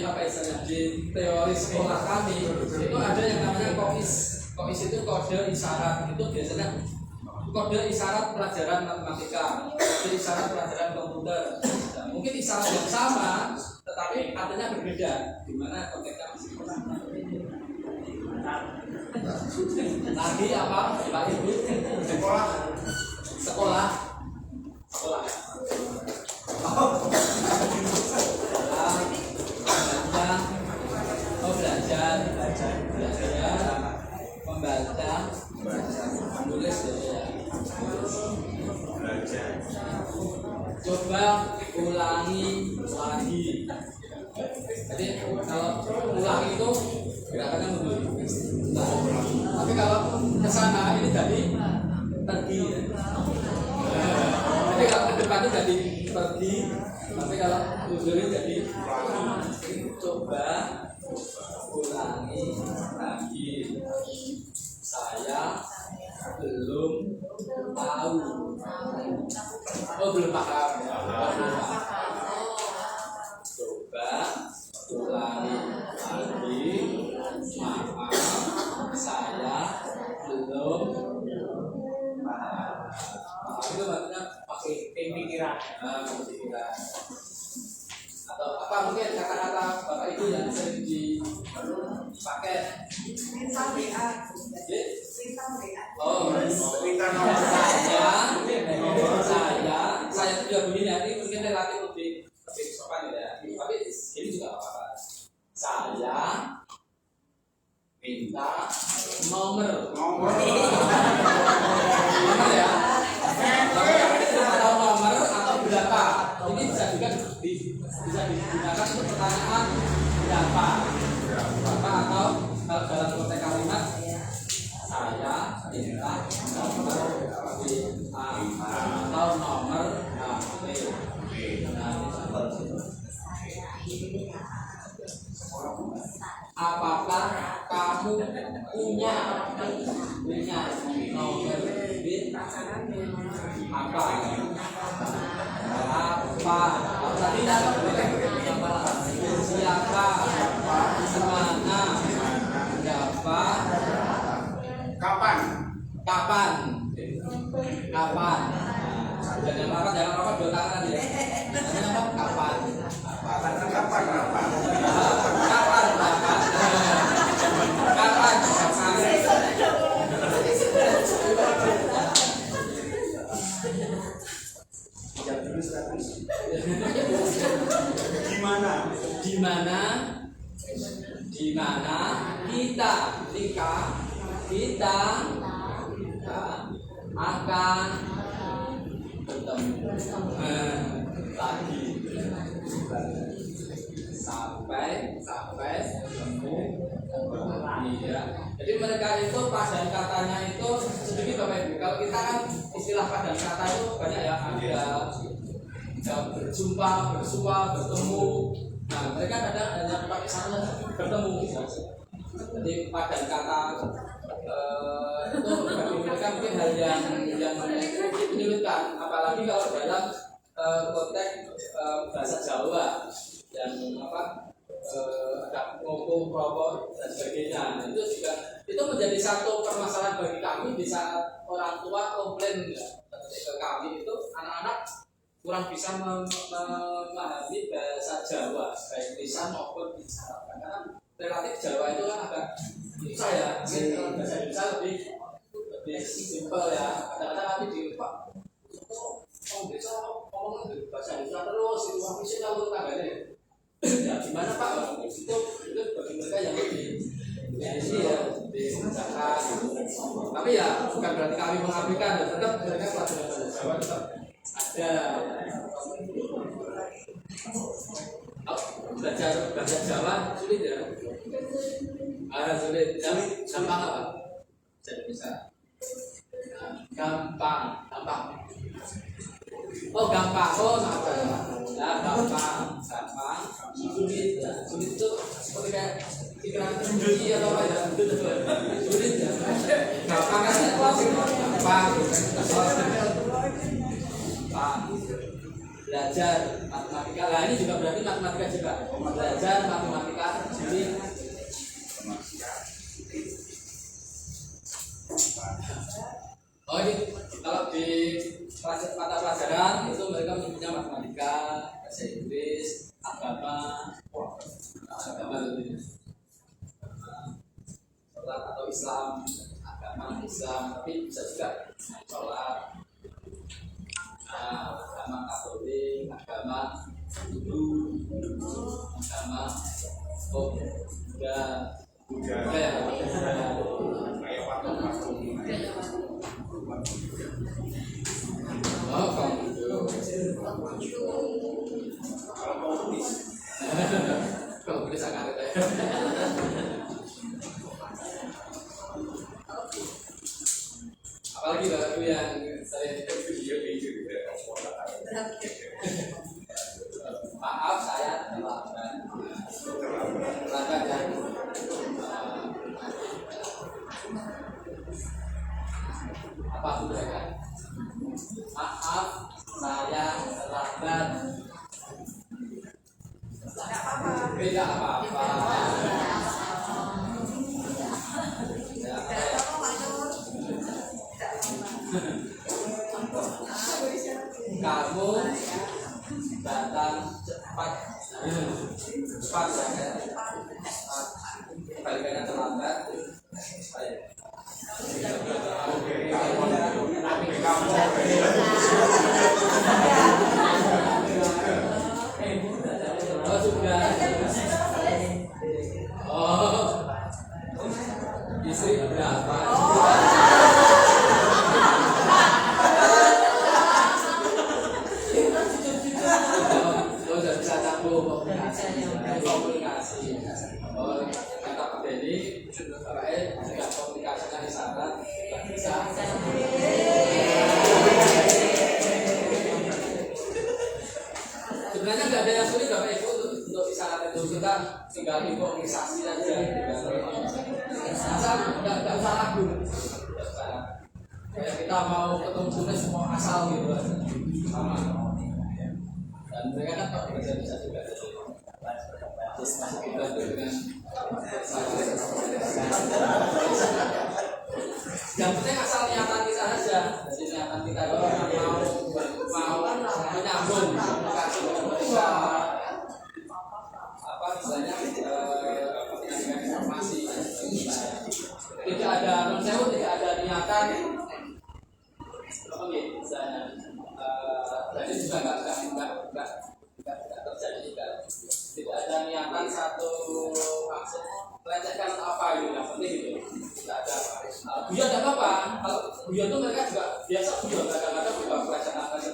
apa istilahnya di teori sekolah kami itu ada yang namanya KOIS itu kode isyarat. Itu biasanya kode isyarat pelajaran matematika, kode isyarat pelajaran komputer. Nah, mungkin isyarat yang sama tetapi artinya berbeda, di mana konteksnya masih sama. Lagi apa Pak Ibu? Sekolah. Belajar, membaca, menulis ya. Coba ulangi lagi. Jadi kalau ulangi itu gerakannya mundur. Tapi kalau kesana ini jadi pergi. Jadi kalau ke depan itu jadi pergi. Tapi kalau mundur jadi coba ulangi lagi. Saya belum tahu. Oh belum paham. Coba ulangi lagi. Maaf, saya belum paham. Itu maksudnya pakai pemikiran. Atau apa mungkin kata-kata Bapak Ibu yang sering dipakai? Oh, saya juga begini ya, ini mungkin relatif lebih minta nomor ya. Atau nomor atau berapa. Ini bisa juga bisa digunakan untuk pertanyaan berapa atau dalam konteks kalimat saya minta nomor atau nomor HP. Apakah kamu punya nomor apa tadi siapa semana berapa kapan jangan apa dua tangan ya kapan di mana kita akan bertemu lagi sampai ketemu ya. Jadi mereka itu padan katanya itu sedikit Bapak Ibu. Kalau kita kan istilah padan kata itu banyak ya, ada berjumpa, bersua, bertemu. Nah mereka kadang hanya pakai satu bertemu. Jadi padan kata itu bagi mereka mungkin hal yang menyulitkan, apalagi kalau dalam konteks bahasa Jawa yang ada ngomong rokok dan sebagainya. Itu juga itu menjadi satu permasalahan bagi kami di saat orang tua komplain ke kami itu anak-anak kurang bisa memahami bahasa Jawa baik lisan maupun bicara, karena relatif Jawa itu kan agak susah ya. Mungkin bahasa Indonesia lebih simpel ya. Kadang-kadang kami di Pak bisa ngomong bahasa Indonesia terus itu bisa tahu tangganya. Ya gimana Pak? Itu bagi mereka yang lebih ini ya diusahakan gitu. Tapi ya bukan berarti kami mengabaikan, dan tetap mereka pelajaran bahasa Jawa tetap ada. Belajar bahasa Jawa sulit ya? Sulit. Gampang apa? Jadi bisa. Gampang. Oh gampang. Oh nah gampang. Sulit itu seperti kayak pikiran tinggi atau apa ya? Sulit ya. Gampang kan? Gampang. Belajar matematika. Nah ini juga berarti matematika juga. Belajar matematika sulit. Oh ini kalau di mata pelajaran itu mereka menyebutnya matematika, bahasa Inggris, agama lebih sholat atau Islam, agama Islam, tapi bisa juga sholat, agama Katolik, agama Hindu, agama kalau boleh sangat apalagi lagu yang saya video maaf saya terlambat dan apa sudah kan maaf saya terlambat. Tidak apa-apa. Kamu datang cepat ya. Balikannya terlambat. Oh sudah. Oh komunikasi. Oh, kata Pak Denny, juga komunikasinya isyarat, bisa. Sebenarnya nggak ada yang sulit Bapak Ibu untuk isyarat itu, kita tinggal improvisasi saja. Asal nggak usah ragu. Kayak kita mau ketemu tulis semua asal gitu sama. Dan mereka kan kalau bisa juga. Terus masih kita dengan yang penting asal niatan kita saja. Jadi niatan kita itu mau menyambung komunikasi dengan mereka, apa misalnya menyampaikan informasi. Tidak ada mensewu, tidak ada niatan. Oke, misalnya jadi juga nggak terjadi tidak ada niatan satu maksud melecehkan apa gitu, yang penting gitu tidak ada. Guyon tidak apa-apa, kalau guyon itu mereka juga biasa guyon, kadang-kadang juga pelecehan tapi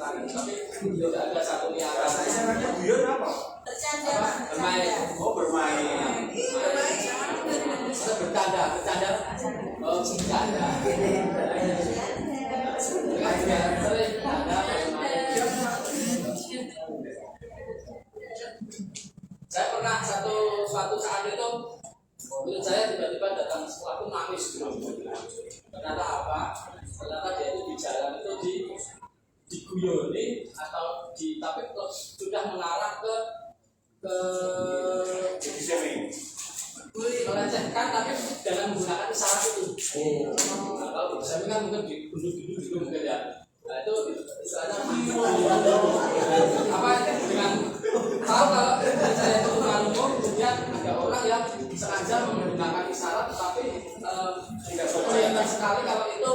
tidak ada satu niatan. Caranya guyon apa? Bercanda. Bermain. Oh, bermain. Bercanda. Oh, bercanda. Saya pernah suatu saat itu menurut saya tiba-tiba datang sesuatu nangis gitu. Ternyata apa? Ternyata dia itu di jalan itu diguyoni atau tapi sudah mengarah ke melecehkan tapi dengan menggunakan isyarat itu. Nah, kalau saya kan mungkin digundul-gundul gitu mungkin ya. Nah itu istilahnya apa dengan tahu kalau saya itu tukang hukum, kemudian ada orang yang sengaja menggunakan isyarat tapi tidak kelihatan sekali kalau itu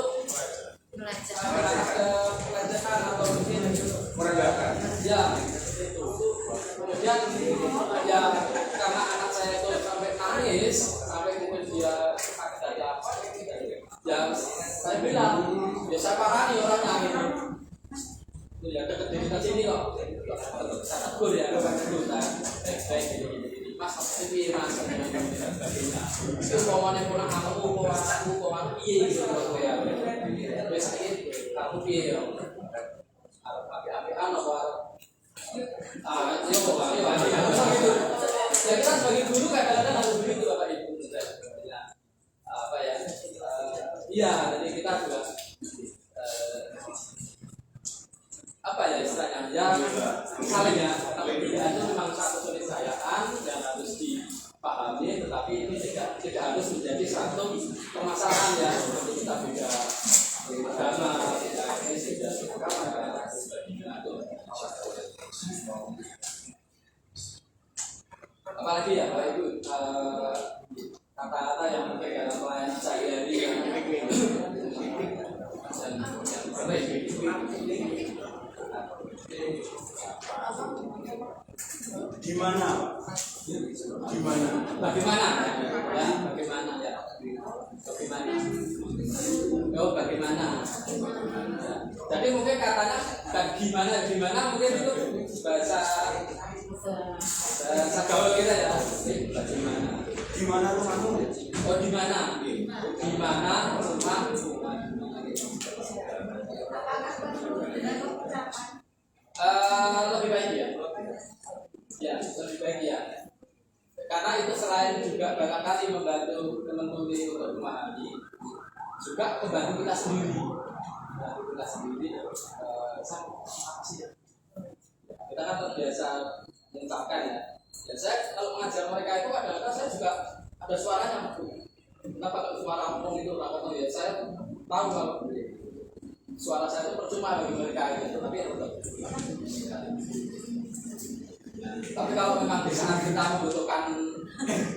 pelecehan atau mungkin Merendahkan. ya itu. Kemudian ya karena anak saya itu sampai nangis, sampai mungkin dia sakit dari apa, ya saya bilang, ya saya parani orangnya gitu. Ya deket di sini loh, saya tegur ya, baik gini. Mas ini mas, itu ngomongnya pulang kamu, kamu piye gitu ya. Terus ini kamu piye ya. Api-apian apa? Ya kita sebagai guru kadang-kadang harus begitu Bapak Ibu. Apa ya? Iya, jadi kita juga apa ya istilahnya? Ya misalnya kelebihan itu memang satu keniscayaan yang harus dipahami, tetapi ini tidak harus menjadi satu permasalahan ya. Jadi kita beda agama, beda etnis, beda suku, sebagainya itu. Apalagi ya Pak Ibu kata-kata yang mungkin dalam pelayanan sehari-hari yang Gimana? Bagaimana ya? Oh bagaimana? Jadi mungkin katanya gimana mungkin itu bahasa gaul kita ya. Bagaimana? Gimana rumahmu? Oh di mana? Rumah? Lebih baik ya. Ya, lebih baik ya. Karena itu selain juga barangkali membantu teman-teman untuk memahami, juga membantu kita sendiri. Kita kan terbiasa mengucapkan ya. Dan saya kalau mengajar mereka itu kadang-kadang saya juga ada suaranya. Kenapa kalau suara ngomong itu rapat ya? Saya tahu kalau suara saya itu percuma bagi mereka itu, tapi ya tetap. Tapi kalau memang di saat kita membutuhkan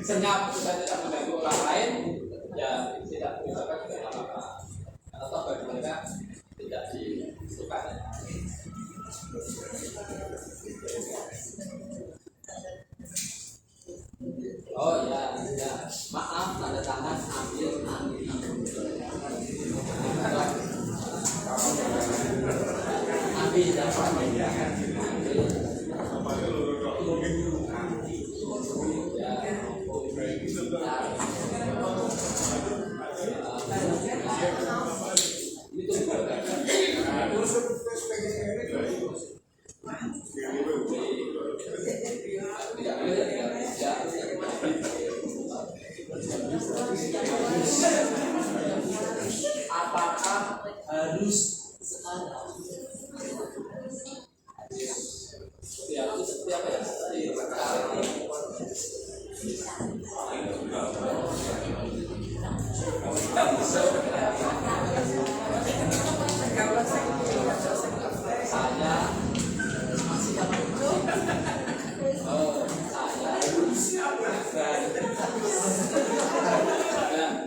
senyap supaya tidak mengganggu orang lain, ya tidak diucapkan tidak apa-apa. Atau bagi mereka tidak dibutuhkan. Oh ya, maaf tanda tangan ambil. Ambil. Apakah harus sekarang? Ya, itu seperti apa ya? Saya masih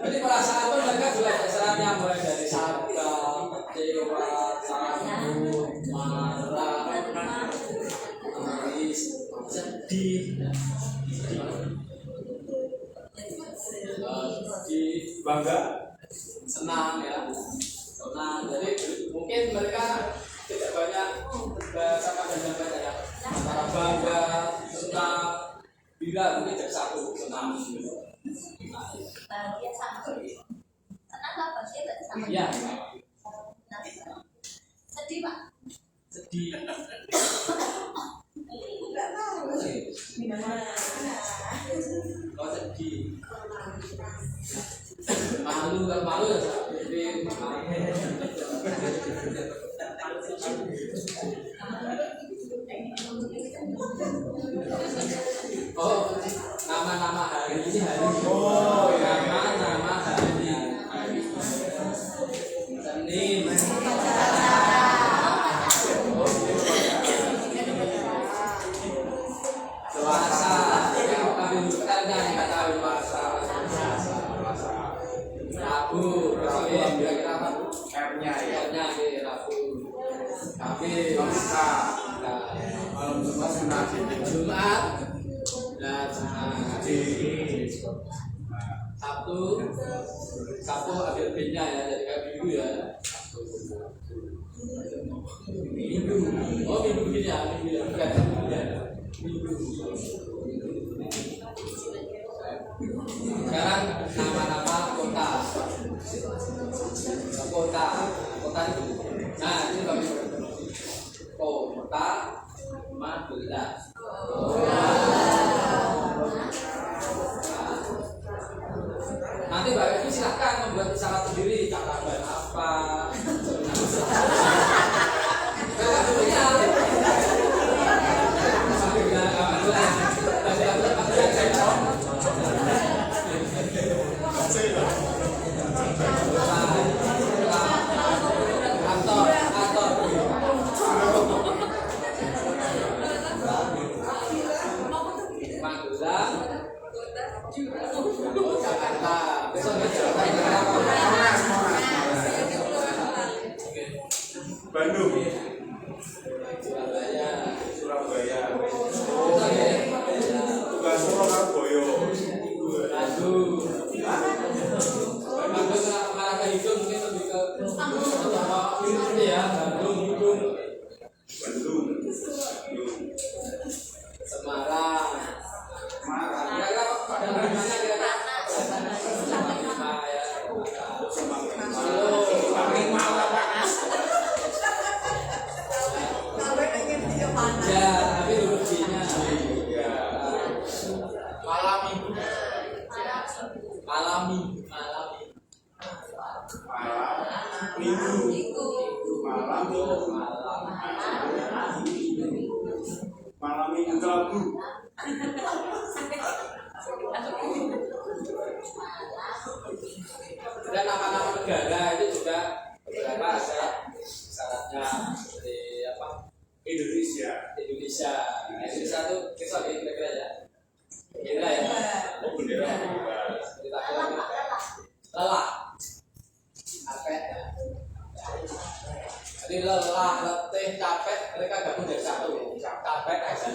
jadi perasaan pun mereka juga terserahnya mulai dari sabar, kecewa, takut, marah, nangis, sedih, Bangga. senang ya, senang. Jadi mungkin mereka tidak banyak sama dengan banyak ya, antara bangga, senang, bila mungkin jadi satu senang. Bahagia sama. Senang apa? Bahagia berarti sama. Iya. Sedih Pak. Sedih. Enggak tahu. Oh sedih. Malu kan malu ya. Jadi oh nama-nama hari ini hari. Oh nama-nama hari. Senin. Selasa. Ya kami bukan nggak tahu Selasa. Rabu. Kira-kira apa? R-nya ya. R-nya di Rabu. Kamis. Malam Jumat sunat. Jumat. Dan Sabtu ambil B-nya ya, jadi kayak minggu ya. Minggu. Oh minggu begini ya, minggu ya, bukan Sabtu ya. Minggu. Sekarang nama-nama kota. Kota itu. Nah ini kami kota Magelang. Nanti Bapak Ibu silakan membuat isyarat sendiri, cakapan apa, Jakarta. Besok Bandung. Surabaya. Tugas Surabaya. Bandung malah ke hidung mungkin lebih ke ini ya Bandung hidung. Semarang. Kira-kira pada mana kira-kira? Ya, tapi ruginya Malami. Malam Minggu Rabu. Dan nama-nama negara itu juga beberapa ada syaratnya seperti apa? Indonesia. Indonesia itu kira-kira ya. Kira ya. Oh bendera. Lelah. Capek. Jadi lelah, letih, capek mereka gabung jadi satu. Capek aja.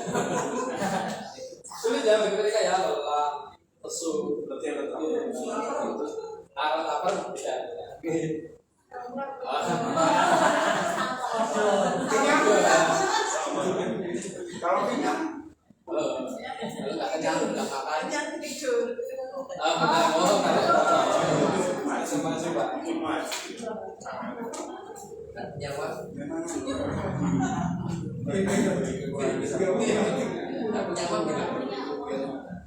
Sulit ya bagi mereka ya lelah, lesu, letih. Lapar tidak. Kalau kenyang, kalau nggak kenyang nyawa.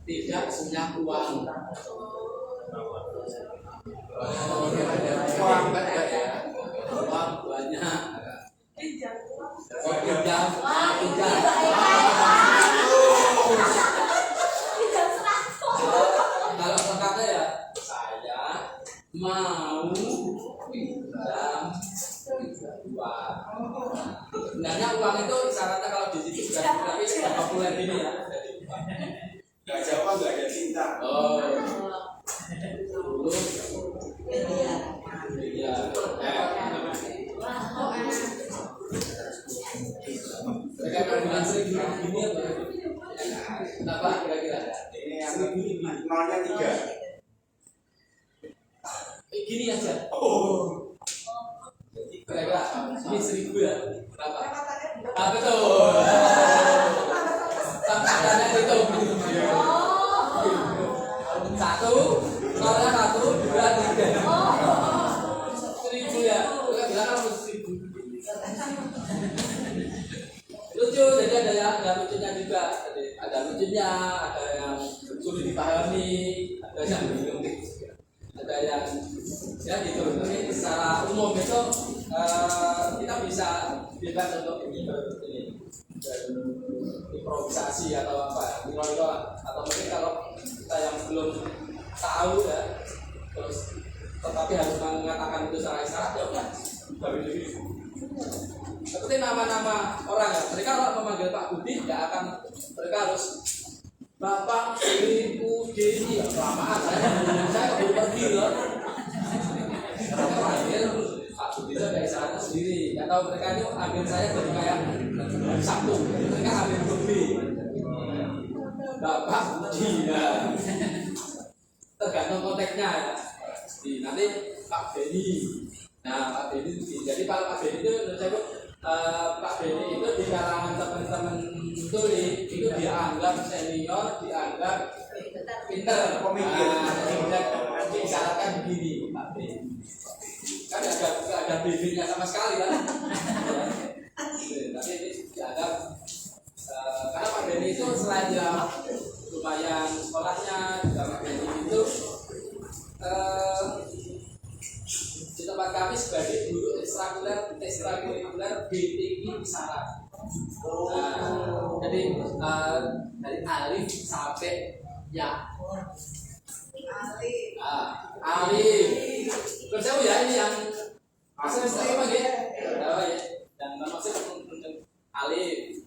Tidak punya uang. Uang banyak ya. Uang banyak. Pinjam. Kalau kata ya, saya mau pinjam uang. Sebenarnya uang itu syaratnya kalau di situ sudah tapi populer ini ya. Nggak Jawa nggak ada cinta. Oh. Dulu. Iya. Mereka akan bilang sering gini apa? Kenapa kira-kira? Ini yang nolnya 3. Gini aja. Oh. Kira-kira ini 1000 ya? Berapa? Ah, betul. Tanda itu. 1, nolnya 1, 2, 3. 1000 ya? Kita bilang kan 1000. Lucu, jadi ada lucunya juga. Jadi ada lucunya, ada yang sulit dipahami, ada yang bingung, ada yang ya gitu. Tapi secara umum itu kita bisa bebas untuk improvisasi atau apa, atau mungkin kalau kita yang belum tahu ya, terus tetapi harus mengatakan itu secara isyarat ya udah baru dulu. Seperti nama-nama orang ya, mereka kalau memanggil Pak Budi nggak akan, mereka harus Bapak Ibu Deni, ya kelamaan saya belum pergi loh. Mereka panggil Pak Budi itu dari sana sendiri, nggak tahu mereka itu ambil saya jadi kayak Sabtu, mereka ambil Budi, Bapak Budi ya, tergantung konteksnya ya. Nanti Pak Deni. Nah, Pak Beni, jadi kalau Pak Beni itu Pak Beni itu di kalangan teman-teman tuli itu dianggap senior, dianggap pinter, pemikir. Disyaratkan begini Pak Beni. Kan ada bibirnya sama sekali kan? Tapi ini dianggap karena Pak Beni itu selain dia lumayan sekolahnya, juga Pak Beni itu di tempat kami sebagai guru ekstrakurikuler BTI Syarat. Jadi dari alif sampai ya. Alif. Percaya ya ini yang semester apa ya? Berapa ya? Dan maksud alif.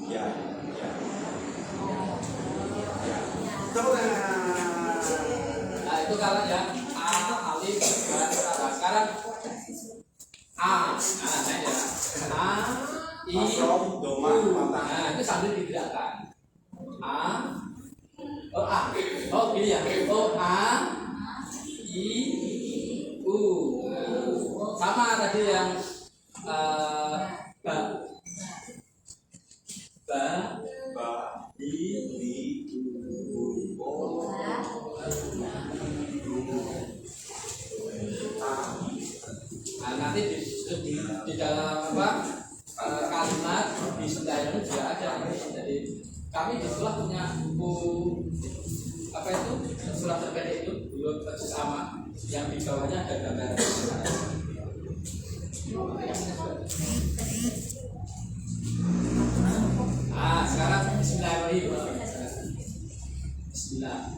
Ya. Tepuk tangan. Nah itu kalau ya A, alif, ba, ta. Sekarang A, nah saya A, I, Asrof, Doma, U. Mata. Nah itu sambil digerakkan. A, oh gini ya. Oh A, I, U. Sama tadi yang ba, Nah, nanti di dalam kalimat di sendayanya juga ada. Jadi kami di sekolah punya buku itu surat terpendek itu belum sama yang di bawahnya ada gambar. Nah sekarang Bismillahirrahmanirrahim. Bismillah.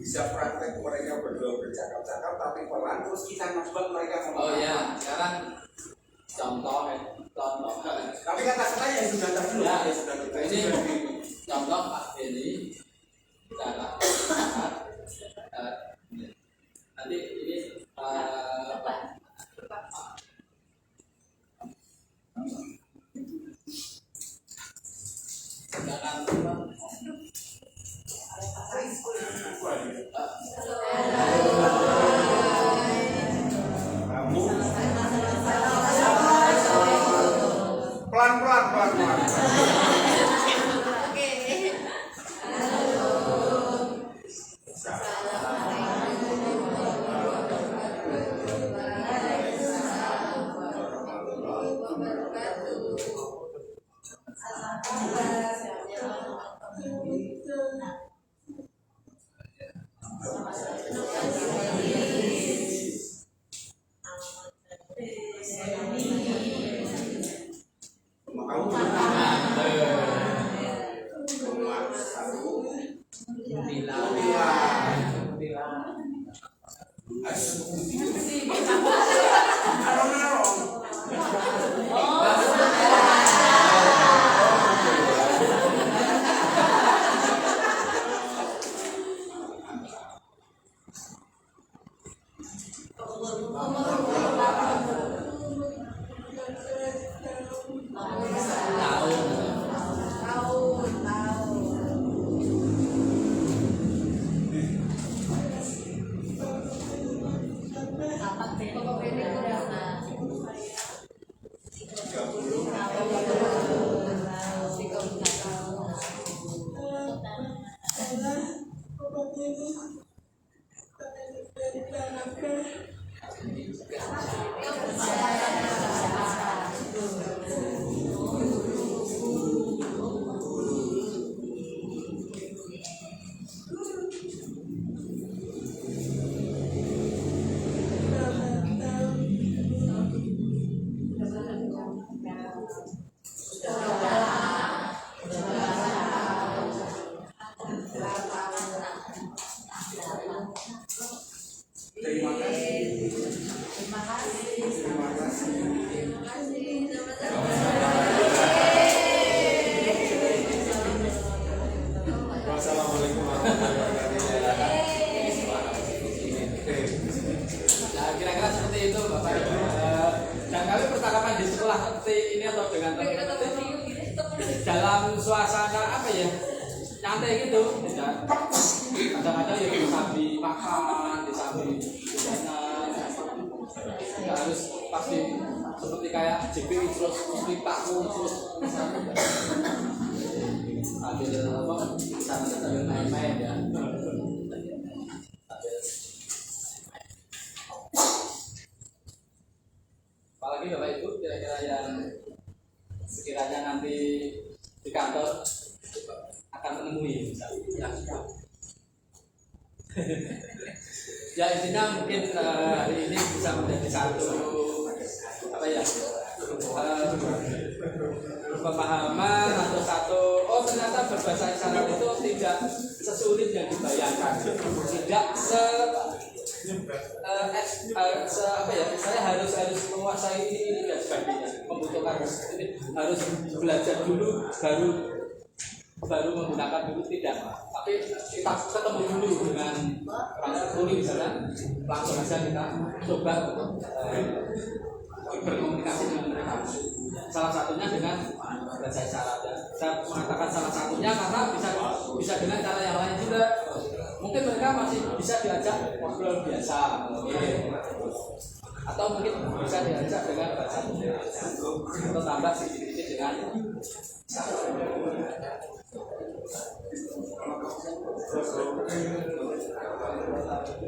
Bisa praktek mereka berdua bercakap-cakap tapi pelan terus kita masukkan mereka Oh ya, sekarang contoh. Tapi kata-kata yang sudah tadi Ya, yang sudah kita ini contoh Pak Beni cara nanti ini pelan-pelan. Nah, kira-kira seperti itu Bapak Ibu. Dan kami percakapan di sekolah seperti ini atau dengan teman-teman dalam suasana apa ya, nyantai gitu. Kadang-kadang ya disambi makan, disambi jalan, nggak harus pasti seperti kayak JPI terus paku terus ambil apa sana sambil main-main ya. Apalagi Bapak Ibu kira-kira yang sekiranya nanti di kantor akan menemui misalnya. Ya intinya mungkin hari ini bisa menjadi satu apa ya pemahaman atau satu ternyata berbahasa isyarat itu tidak sesulit yang dibayangkan, tidak apa ya saya harus menguasai ini dan sebagainya, membutuhkan harus belajar dulu baru menggunakan dulu, tidak, tapi kita ketemu dulu dengan orang tuli misalnya, langsung saja kita coba berkomunikasi dengan mereka. Salah satunya dengan bahasa isyarat. Saya mengatakan salah satunya karena bisa dengan cara yang lain juga. Mungkin mereka masih bisa diajak ngobrol biasa, atau mungkin bisa diajak dengan bahasa atau tambah sedikit dengan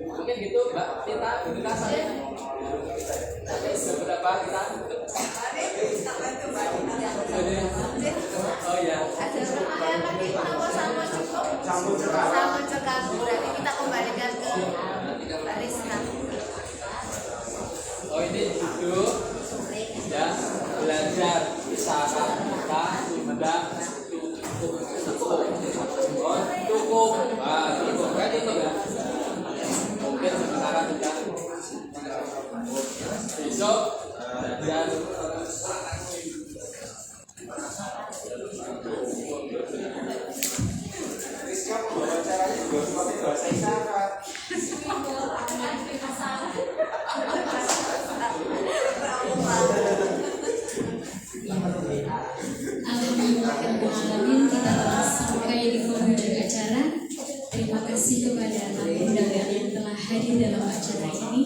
mungkin gitu Mbak Tita, kita saya beberapa kita oh ya Sambut cekak berarti kita kembalikan ke Barisna. Oh ini duduk ya, belajar isyarat kita tidak cukup kan itu ya, mungkin sementara tidak besok belajar Rizka wawancaranya juga seperti bahasa isyarat. Alhamdulillahirrahmanirrahim, kita telah sampai di penghujung acara. Terima kasih kepada tamu undangan yang telah hadir dalam acara ini.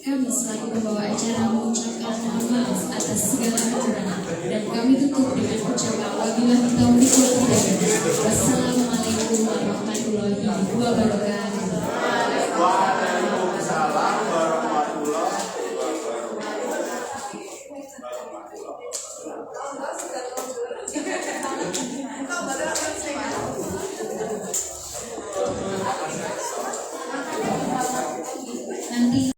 Kami selaku pembawa acara mengucapkan mohon maaf atas segala kekurangan dan kami tutup dengan ucapan wabillahi taufiq wal hidayah. Wassalamualaikum warahmatullahi wabarakatuh.